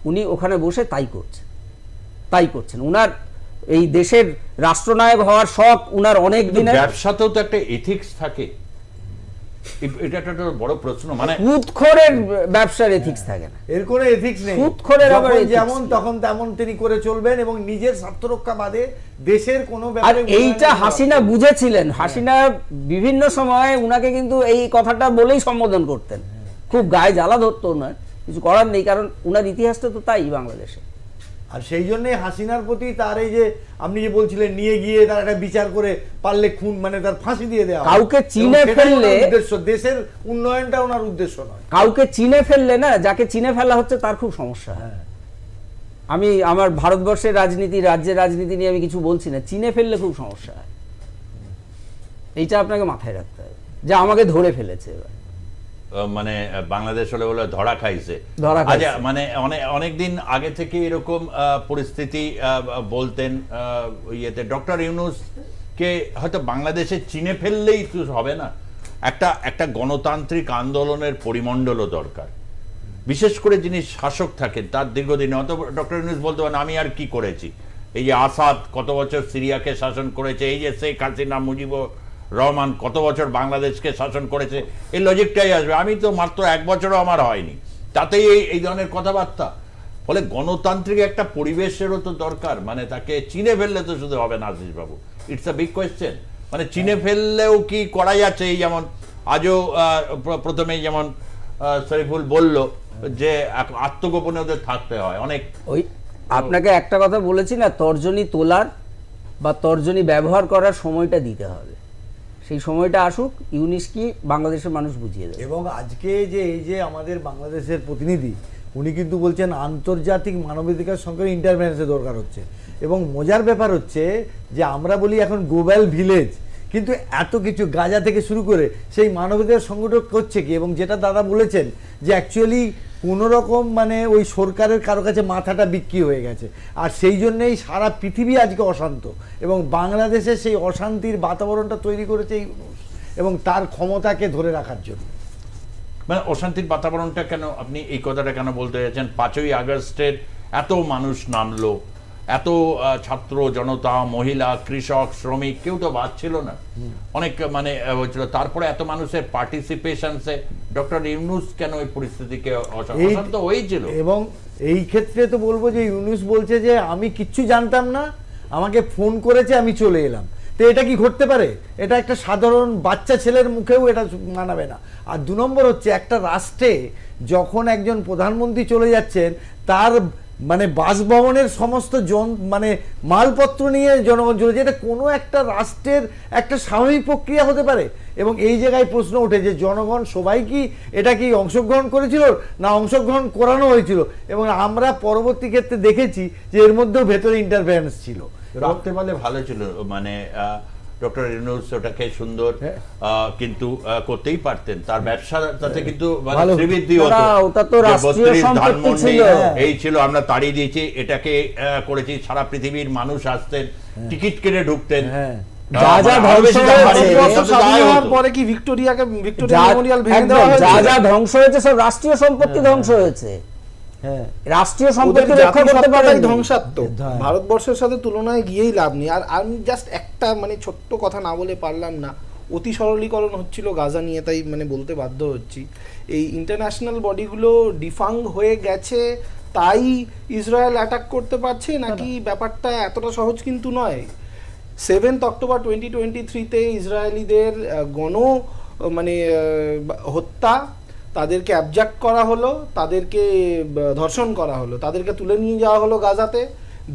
[SPEAKER 4] উনি ওখানে বসে তাই করছেন। উনার এই দেশের রাষ্ট্রনায়ক হওয়ার শখ উনার অনেক দিনের।
[SPEAKER 1] ব্যবসাতেও তো একটা এথিক্স থাকে, এটা একটা বড় প্রশ্ন। মানে
[SPEAKER 4] সুদখোরের ব্যবসার এথিক্স থাকে না,
[SPEAKER 5] এর কোনো এথিক্স নেই।
[SPEAKER 4] সুদখোরের আবার ethics
[SPEAKER 5] যেমন তখন তেমন তিনি করে চলবেন এবং নিজের স্বার্থ রক্ষা বাদে দেশের কোনো
[SPEAKER 4] আর
[SPEAKER 5] ব্যাপারে
[SPEAKER 4] এইটা হাসিনা বুঝেছিলেন। হাসিনা বিভিন্ন সময় উনাকে কিন্তু এই কথাটা বলেই সম্বোধন করতেন, খুব গায়ে জ্বালা ধরতো না, কিছু করার নেই, কারণ উনার ইতিহাসটা তো তাই বাংলাদেশে।
[SPEAKER 5] আর সেই জন্যই হাসিনার প্রতি তার এই যে আপনি যে বলছিলেন নিয়ে গিয়ে তার একটা বিচার করে পারলে খুন মানে তার ফাঁসি দিয়ে দেওয়া,
[SPEAKER 4] কাউকে চিনে ফেললে
[SPEAKER 5] উদ্দেশ্য দেশের উন্নয়নটা ওনার উদ্দেশ্য নয়।
[SPEAKER 4] কাউকে চিনে ফেললে না, যাকে চিনে ফেলা হচ্ছে তার খুব সমস্যা হয়। আমি আমার ভারতবর্ষের রাজনীতি, রাজ্যের রাজনীতি নিয়ে আমি কিছু বলছি না, চিনে ফেললে খুব সমস্যা হয়। এইটা আপনাকে মাথায় রাখতে হবে যে আমাকে ধরে ফেলেছে এবার।
[SPEAKER 1] মানে বাংলাদেশ হলে বলে ধরা খাইছে। আচ্ছা, মানে অনেকদিন আগে থেকে এরকম পরিস্থিতি বলতেন ইয়েতে ডক্টর ইউনূস কে হয়তো বাংলাদেশে চিনে ফেললেই তো হবে না, একটা গণতান্ত্রিক আন্দোলনের পরিমণ্ডলও দরকার, বিশেষ করে যিনি শাসক থাকেন তার দীর্ঘদিন। অত ডক্টর ইউনূস বলতে পারেন আমি আর কি করেছি, এই যে আসাদ কত বছর সিরিয়াকে শাসন করেছে, এই যে শেখ হাসিনা মুজিবুর রহমান কত বছর বাংলাদেশকে শাসন করেছে, এই লজিকটাই আসবে। আমি তো মাত্র 1 বছরও আমার হয়নি, তাতেই এই ধরনের কথাবার্তা। ফলে গণতান্ত্রিক একটা পরিবেশেরও তো দরকার, মানে তাকে চিনে ফেললে তো শুধু হবে না আশিস বাবু, ইটস আ বিগ কোয়েশ্চেন। মানে চিনে ফেললেও কি করা যাচ্ছে? এই যেমন আজও প্রথমেই যেমন শরীফুল বলল যে আত্মগোপনে ওদের থাকতে হয় অনেক।
[SPEAKER 4] ওই আপনাকে একটা কথা বলেছি না, তর্জনী তোলার বা তর্জনী ব্যবহার করার সময়টা দিতে হবে। সেই সময়টা আসুক, ইউনিস কি বাংলাদেশের মানুষ বুঝিয়ে দেবে।
[SPEAKER 5] এবং আজকে যে এই যে আমাদের বাংলাদেশের প্রতিনিধি উনি কিন্তু বলছেন আন্তর্জাতিক মানবাধিকার সঙ্গে ইন্টারভেন্সের দরকার হচ্ছে। এবং মজার ব্যাপার হচ্ছে যে আমরা বলি এখন গ্লোবাল ভিলেজ, কিন্তু এত কিছু গাজা থেকে শুরু করে সেই মানবাধিকার সংগঠন করছে কি? এবং যেটা দাদা বলেছেন যে অ্যাকচুয়ালি কোনো রকম মানে ওই সরকারের কারো কাছে মাথাটা বিক্রি হয়ে গেছে, আর সেই জন্যেই সারা পৃথিবী আজকে অশান্ত এবং বাংলাদেশে সেই অশান্তির বাতাবরণটা তৈরি করেছে এবং তার ক্ষমতাকে ধরে রাখার জন্য।
[SPEAKER 1] মানে অশান্তির বাতাবরণটা কেন, আপনি এই কথাটা কেন বলতে চাইছেন? 5ই আগস্টের এত মানুষ নামলো, এত ছাত্র জনতা, মহিলা, কৃষক, শ্রমিক, কেউ তো বাদ ছিল না, অনেক মানে হয়েছিল। তারপরে এত মানুষের পার্টিসিপেশনসে ডক্টর ইউনূস কেন এই পরিস্থিতিকে অশান্ত হয়েছিল?
[SPEAKER 5] এবং এই ক্ষেত্রে তো বলবো যে ইউনূস বলছে যে আমি কিচ্ছু জানতাম না, আমাকে ফোন করেছে, আমি চলে এলাম। তো এটা কি ঘটতে পারে? এটা একটা সাধারণ বাচ্চা ছেলের মুখেও এটা মানাবে না। আর 2 নম্বর হচ্ছে একটা রাষ্ট্রে যখন একজন প্রধানমন্ত্রী চলে যাচ্ছেন তার মানে বাসভবনের সমস্ত মানে মালপত্র নিয়ে জনগণ চলে যায়, এটা কোনো একটা রাষ্ট্রের একটা স্বাভাবিক প্রক্রিয়া হতে পারে? এবং এই জায়গায় প্রশ্ন ওঠে যে জনগণ সবাই কি এটা কি অংশগ্রহণ করেছিল না অংশগ্রহণ করানো হয়েছিল? এবং আমরা পরবর্তী ক্ষেত্রে দেখেছি যে এর মধ্যেও ভেতরে ইন্টারফারেন্স ছিল।
[SPEAKER 1] রাখতে পারলে ভালো ছিল, মানে ডক্টর ইউনূস ওটাকে সুন্দর কিন্তু করতেই পারতেন, তার ব্যবসা তাতে কিন্তু শ্রীবৃদ্ধি হতো।
[SPEAKER 4] ওটা তো রাষ্ট্রীয় সম্পত্তি ছিল,
[SPEAKER 1] এই ছিল আমরা তাড়িয়ে দিয়েছি, এটাকে করেছি, সারা পৃথিবীর মানুষ আসতেন, টিকিট কেটে ঢুকতেন।
[SPEAKER 4] যা যা ধ্বংস হয়েছে সব রাষ্ট্রীয় সম্পত্তি ধ্বংস হয়েছে। রাষ্ট্রীয় সম্পত্তি রক্ষা করতে পারে
[SPEAKER 6] ধ্বংসাত্মক। ভারতবর্ষের সাথে তুলনায় গিয়েই লাভ নেই। আর আমি জাস্ট একটা মানে ছোট্ট কথা না বলে পারলাম না, অতি সরলীকরণ হচ্ছিল গাজা নিয়ে, তাই মানে বলতে বাধ্য হচ্ছি। এই ইন্টারন্যাশনাল বডিগুলো ডিফাং হয়ে গেছে তাই ইসরায়েল অ্যাটাক করতে পারছে নাকি? ব্যাপারটা এতটা সহজ কিন্তু নয়। 7 অক্টোবর 2023-তে ইসরায়েলিদের গণ মানে হত্যা, তাদেরকে অ্যাবজাক্ট করা হলো, তাদেরকে ধর্ষণ করা হলো, তাদেরকে তুলে নিয়ে যাওয়া হলো গাজাতে,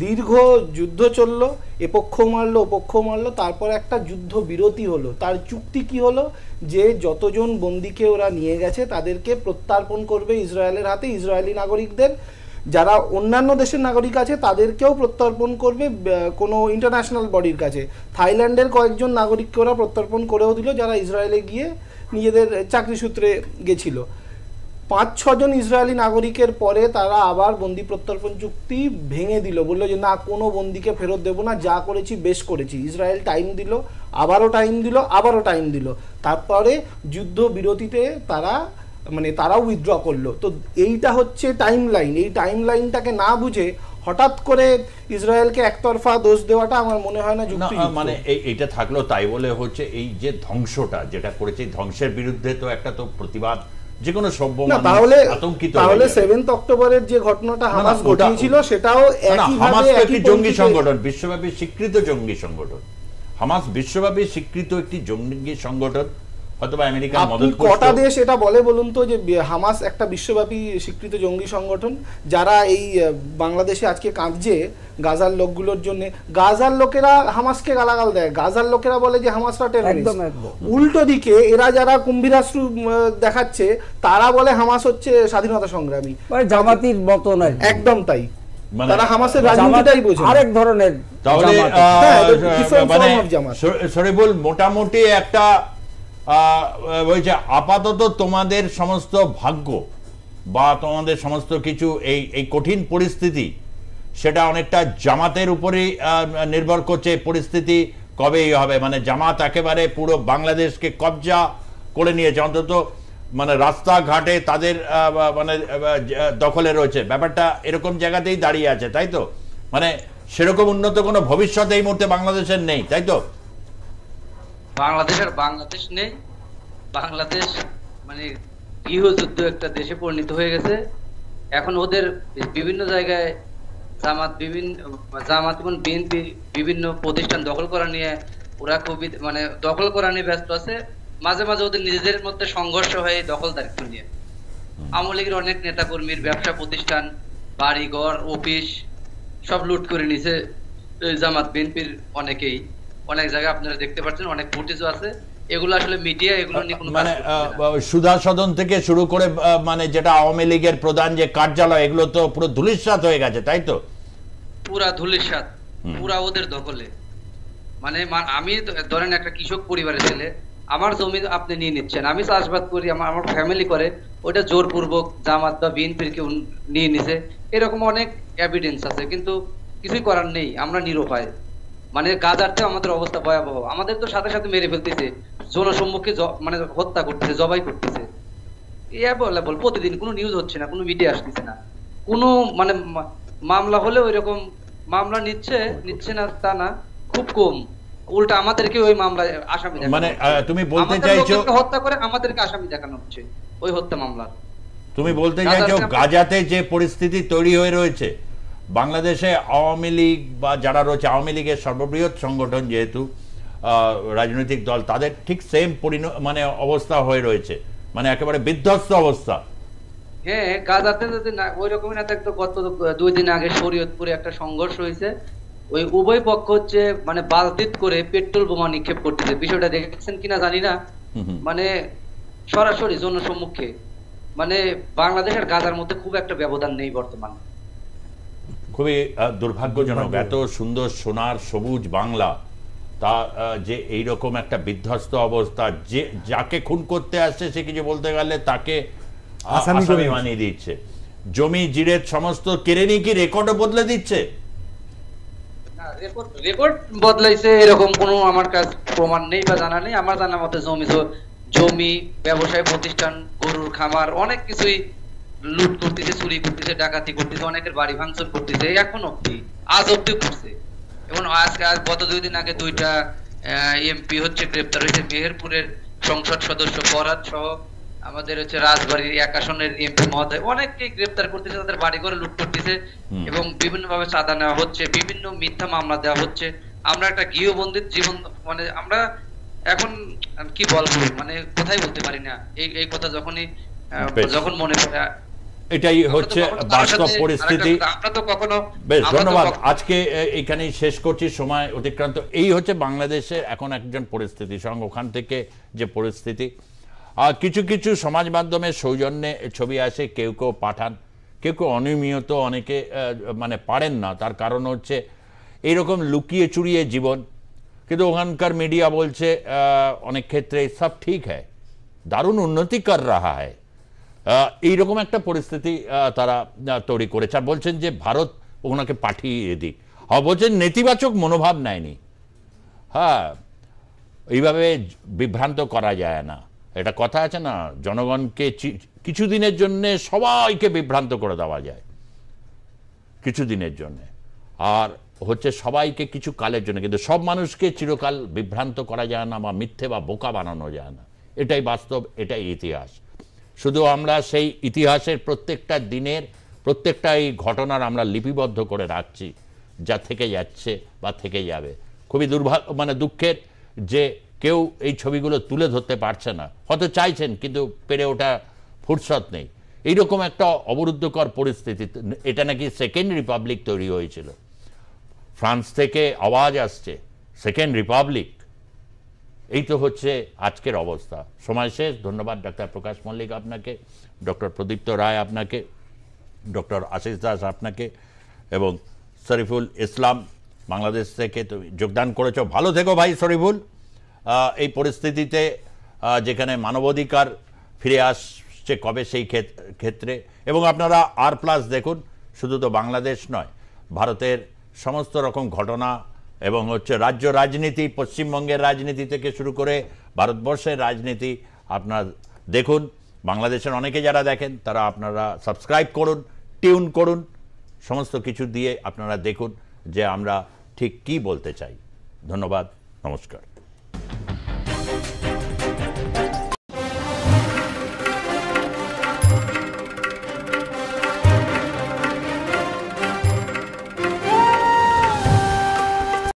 [SPEAKER 6] দীর্ঘ যুদ্ধ চললো, এ পক্ষ মারলো ও পক্ষ মারলো, তারপর একটা যুদ্ধ বিরতি হলো। তার চুক্তি কি হলো, যে যতজন বন্দীকে ওরা নিয়ে গেছে তাদেরকে প্রত্যার্পণ করবে ইসরায়েলের হাতে, ইসরায়েলি নাগরিকদের, যারা অন্যান্য দেশের নাগরিক আছে তাদেরকেও প্রত্যর্পণ করবে কোনো ইন্টারন্যাশনাল বডির কাছে। থাইল্যান্ডের কয়েকজন নাগরিককে ওরা প্রত্যর্পণ করেও দিল, যারা ইসরায়েলে গিয়ে নিজেদের চাকরি সূত্রে গেছিল। 5-6 জন ইসরায়েলি নাগরিকের পরে তারা আবার বন্দি প্রত্যর্পণ চুক্তি ভেঙে দিল, বললো যে না, কোনো বন্দিকে ফেরত দেবো না, যা করেছি বেশ করেছি। ইসরায়েল টাইম দিল, আবারও টাইম দিল, আবারও টাইম দিল, তারপরে যুদ্ধ বিরতিতে তারাও উইথড্র করলো। তো এইটা হচ্ছে টাইম লাইন। এই টাইম লাইনটাকে না বুঝে হঠাৎ করে ইসরায়েলকে একতরফা দোষ দেওয়াটা আমার মনে হয় না যুক্তিযুক্ত।
[SPEAKER 1] মানে এইটা থাকলো, তাই বলে হচ্ছে এই যে ধ্বংসটা যেটা করেছে, ধ্বংসের বিরুদ্ধে তো একটা তো প্রতিবাদ যে কোনো সভ্য
[SPEAKER 6] তাহলে
[SPEAKER 1] আতঙ্কিত।
[SPEAKER 6] 7 অক্টোবরের যে ঘটনাটা হামাস ঘটিয়েছিল সেটাও একইভাবে
[SPEAKER 1] একটি জঙ্গি সংগঠন, বিশ্বব্যাপী স্বীকৃত জঙ্গি সংগঠন। হামাস বিশ্বব্যাপী স্বীকৃত একটি জঙ্গি সংগঠন, হয়তো আমেরিকার মদত করছে।
[SPEAKER 6] কটা দেশ এটা বলে বলুন তো যে হামাস একটা বিশ্বব্যাপী স্বীকৃত জঙ্গি সংগঠন? যারা এই বাংলাদেশে আজকে কাঁদছে গাজার লোকগুলোর জন্য, গাজার লোকেরা হামাসকে গালাগাল দেয়, গাজার লোকেরা বলে যে হামাসরা টেররিস্ট। উল্টো দিকে এরা যারা কুম্ভীরাশ্রু দেখাচ্ছে তারা বলে হামাস হচ্ছে স্বাধীনতা সংগ্রামী,
[SPEAKER 4] জামাতির মতন।
[SPEAKER 6] একদম তাই, তারা হামাসের রাজনীতিটাই বোঝে,
[SPEAKER 4] আরেক ধরনের।
[SPEAKER 1] তাহলে শরীফুল, মোটামুটি একটা বলছে আপাতত তোমাদের সমস্ত ভাগ্য বা তোমাদের সমস্ত কিছু এই কঠিন পরিস্থিতি, সেটা অনেকটা জামাতের উপরেই নির্ভর করছে। পরিস্থিতি কবে হবে, মানে জামাত একেবারে পুরো বাংলাদেশকে কবজা করে নিয়েছে, অন্তত রাস্তাঘাটে তাদের দখলে রয়েছে। ব্যাপারটা এরকম জায়গাতেই দাঁড়িয়ে আছে, তাই তো? সেরকম উন্নত কোনো ভবিষ্যৎ এই মুহূর্তে বাংলাদেশের নেই, তাই তো?
[SPEAKER 3] বাংলাদেশ নেই। বাংলাদেশ গৃহযুদ্ধ একটা দেশে পরিণত হয়ে গেছে। এখন ওদের বিভিন্ন জায়গায় জামাত এবং বিএনপি বিভিন্ন প্রতিষ্ঠান দখল করা নিয়ে ওরা খুবই দখল করা নিয়ে ব্যস্ত আছে। মাঝে মাঝে ওদের নিজেদের মধ্যে সংঘর্ষ হয় দখলদারিত্ব নিয়ে। আওয়ামী লীগের অনেক নেতাকর্মীর ব্যবসা প্রতিষ্ঠান, বাড়িঘর, অফিস সব লুট করে নিছে জামাত বিএনপির অনেকেই। অনেক জায়গায় আপনারা দেখতে পাচ্ছেন, অনেক ফুটেজও আছে। এগুলো আসলে মিডিয়া এগুলো নিয়ে কোনো
[SPEAKER 1] সুধা সদন থেকে শুরু করে যেটা আওয়ামী লীগের প্রধান যে কার্যালয়, এগুলো তো পুরো ধুলিস্যাৎ হয়ে গেছে, তাই তো?
[SPEAKER 3] পুরা ধুলিস্যাৎ, পুরা ওদের দখলে। আমি ধরেন একটা কৃষক পরিবারের ছেলে, আমার জমি আপনি নিয়ে নিচ্ছেন, আমি চাষবাদ করি, আমার ফ্যামিলি করে, ওইটা জোরপূর্বক জামাত বা বিএনপির কেউ নিয়ে নিছে, এরকম অনেক এভিডেন্স আছে। কিন্তু কিছুই করার নেই, আমরা নিরুপায়। গাজারতে আমাদের অবস্থা ভয়াবহ। আমাদের তো সাথে সাথে মেরে ফেলতেছে, জনসম্মুখে হত্যা করতেছে, জবাই করতেছে। প্রতিদিন কোনো নিউজ হচ্ছে না, কোনো মিডিয়া আসতেছে না, কোনো মামলা হলে ওই রকম মামলা নিচ্ছে না তা না, খুব কম। উল্টা আমাদেরকে ওই মামলায় আসামি
[SPEAKER 1] তুমি বলতে চাইছো
[SPEAKER 3] হত্যা করে আমাদেরকে আসামি দেখানো হচ্ছে ওই হত্যা মামলার।
[SPEAKER 1] তুমি বলতে চাইছো গাজাতে যে পরিস্থিতি তৈরি হয়ে রয়েছে, বাংলাদেশে আওয়ামী লীগ বা যারা রয়েছে, আওয়ামী লীগের সর্ববৃহৎ সংগঠন যেহেতু রাজনৈতিক দল, তাদের ঠিক সেম অবস্থা হয়ে রয়েছে, একেবারে বিধ্বস্ত অবস্থা।
[SPEAKER 3] হ্যাঁ, গাজাতে যদি ওই রকমই না থাকতো, গত 2 দিন আগে শরীয়তপুরে একটা সংঘর্ষ হয়েছে। ওই উভয় পক্ষ হচ্ছে বালতিত করে পেট্রোল বোমা নিক্ষেপ করতেছে। বিষয়টা দেখেছেন কিনা জানি না, সরাসরি জনসম্মুখে। বাংলাদেশের গাজার মধ্যে খুব একটা ব্যবধান নেই বর্তমানে।
[SPEAKER 1] খুবই দুর্ভাগ্যজনক, এত সুন্দর সোনার সবুজ বাংলা, তা যে এইরকম একটা বিধ্বস্ত অবস্থা, যে যাকে খুন করতে আসছে সে কিছু বলতে গেলে তাকে আসামি বানিয়ে দিচ্ছে, জমি জিরের সমস্ত কেড়ে নিয়ে কি রেকর্ডও বদলে দিচ্ছে।
[SPEAKER 3] রেকর্ড বদলাইছে এরকম কোনো আমার কাছে প্রমাণ নেই বা জানা নেই। আমার জানা মতে জমি, ব্যবসায় প্রতিষ্ঠান, গরুর খামার, অনেক কিছুই লুট করতেছে, চুরি করতেছে, ডাকাতি করতেছে, অনেকের বাড়ি ভাঙচুর করতেছে, এখন অব্দি, আজ অব্দি করছে। এবং গত 2 দিন আগে 2টা এমপি গ্রেপ্তার হয়েছে। মেহেরপুরের সংসদ সদস্য ফরহাদ সহ আমাদের রাজবাড়ির 1 আসনের এমপি মহোদয়, অনেককেই গ্রেপ্তার করতেছে, তাদের বাড়ি ঘরে লুট করতেছে এবং বিভিন্ন ভাবে চাঁদা নেওয়া হচ্ছে, বিভিন্ন মিথ্যা মামলা দেওয়া হচ্ছে। আমরা একটা গৃহবন্দির জীবন, আমরা এখন কি বলবো, কোথায় বলতে পারি না। এই কথা যখনই
[SPEAKER 1] বেশ।
[SPEAKER 3] যখন মনে পড়ে।
[SPEAKER 1] এটাই হচ্ছে বাস্তব পরিস্থিতি।
[SPEAKER 3] আমরা তো কখনো
[SPEAKER 1] বেশ, ধন্যবাদ। আজকে এখানেই শেষ করছি, সময় অতিক্রান্ত। এই হচ্ছে বাংলাদেশের এখন একজন পরিস্থিতি, সঙ্গে ওখান থেকে যে পরিস্থিতি। কিছু কিছু সমাজ মাধ্যমে সৌজন্যে ছবি আসে, কেউ কেউ পাঠান, কেউ কেউ অনিয়মিত, অনেকে মানে পারেন না। তার কারণ হচ্ছে এইরকম লুকিয়ে চুরিয়ে জীবন। কিন্তু ওখানকার মিডিয়া বলছে অনেক ক্ষেত্রে সব ঠিক হ্যায়, দারুণ উন্নতি কর রাহা হ্যায়। এইরকম একটা পরিস্থিতি তারা তৈরি করেছে। আর বলছেন যে ভারত ওনাকে পাঠিয়ে দিক। বলছেন নেতিবাচক মনোভাব নেয়নি। হ্যাঁ, এইভাবে বিভ্রান্ত করা যায় না। এটা কথা আছে না, জনগণকে কিছুদিনের জন্য সবাইকে বিভ্রান্ত করে দেওয়া যায়, কিছুদিনের জন্য। আর হচ্ছে সবাইকে কিছু কালের জন্য, কিন্তু সব মানুষকে চিরকাল বিভ্রান্ত করা যায় না বা মিথ্যে বা বোকা বানানো যায় না। এটাই বাস্তব, এটাই ইতিহাস। শুধু আমরা সেই ইতিহাসের প্রত্যেকটা দিনের প্রত্যেকটা এই ঘটনার আমরা লিপিবদ্ধ করে রাখছি, যা থেকে যাচ্ছে বা থেকে যাবে। খুবই মানে দুঃখের যে কেউ এই ছবিগুলো তুলে ধরতে পারছে না। হয়তো চাইছেন কিন্তু পেরে ওঠা ফুরসত নেই। এইরকম একটা অবরুদ্ধকর পরিস্থিতি। এটা নাকি সেকেন্ড রিপাবলিক তৈরি হয়েছিল, ফ্রান্স থেকে আওয়াজ আসছে সেকেন্ড রিপাবলিক। এই তো হচ্ছে আজকের অবস্থা। সময় শেষ। ধন্যবাদ ডাক্তার প্রকাশ মল্লিক আপনাকে, ডক্টর প্রদীপ্ত রায় আপনাকে, ডক্টর আশিস দাস আপনাকে, এবং শরীফুল ইসলাম বাংলাদেশ থেকে তুমি যোগদান করেছো। ভালো থেকো ভাই শরীফুল। এই পরিস্থিতিতে যেখানে মানবাধিকার ফিরে আসছে কবে সেই ক্ষেত্রে। এবং আপনারা R+ দেখুন, শুধু তো বাংলাদেশ নয়, ভারতের সমস্ত রকম ঘটনা এবং হচ্ছে রাজ্য রাজনীতি, পশ্চিমবঙ্গের রাজনীতি থেকে শুরু করে ভারতবর্ষের রাজনীতি আপনারা দেখুন। বাংলাদেশের অনেকে যারা দেখেন তারা আপনারা সাবস্ক্রাইব করুন, টিউন করুন, সমস্ত কিছু দিয়ে আপনারা দেখুন যে আমরা ঠিক কি বলতে চাই। ধন্যবাদ, নমস্কার।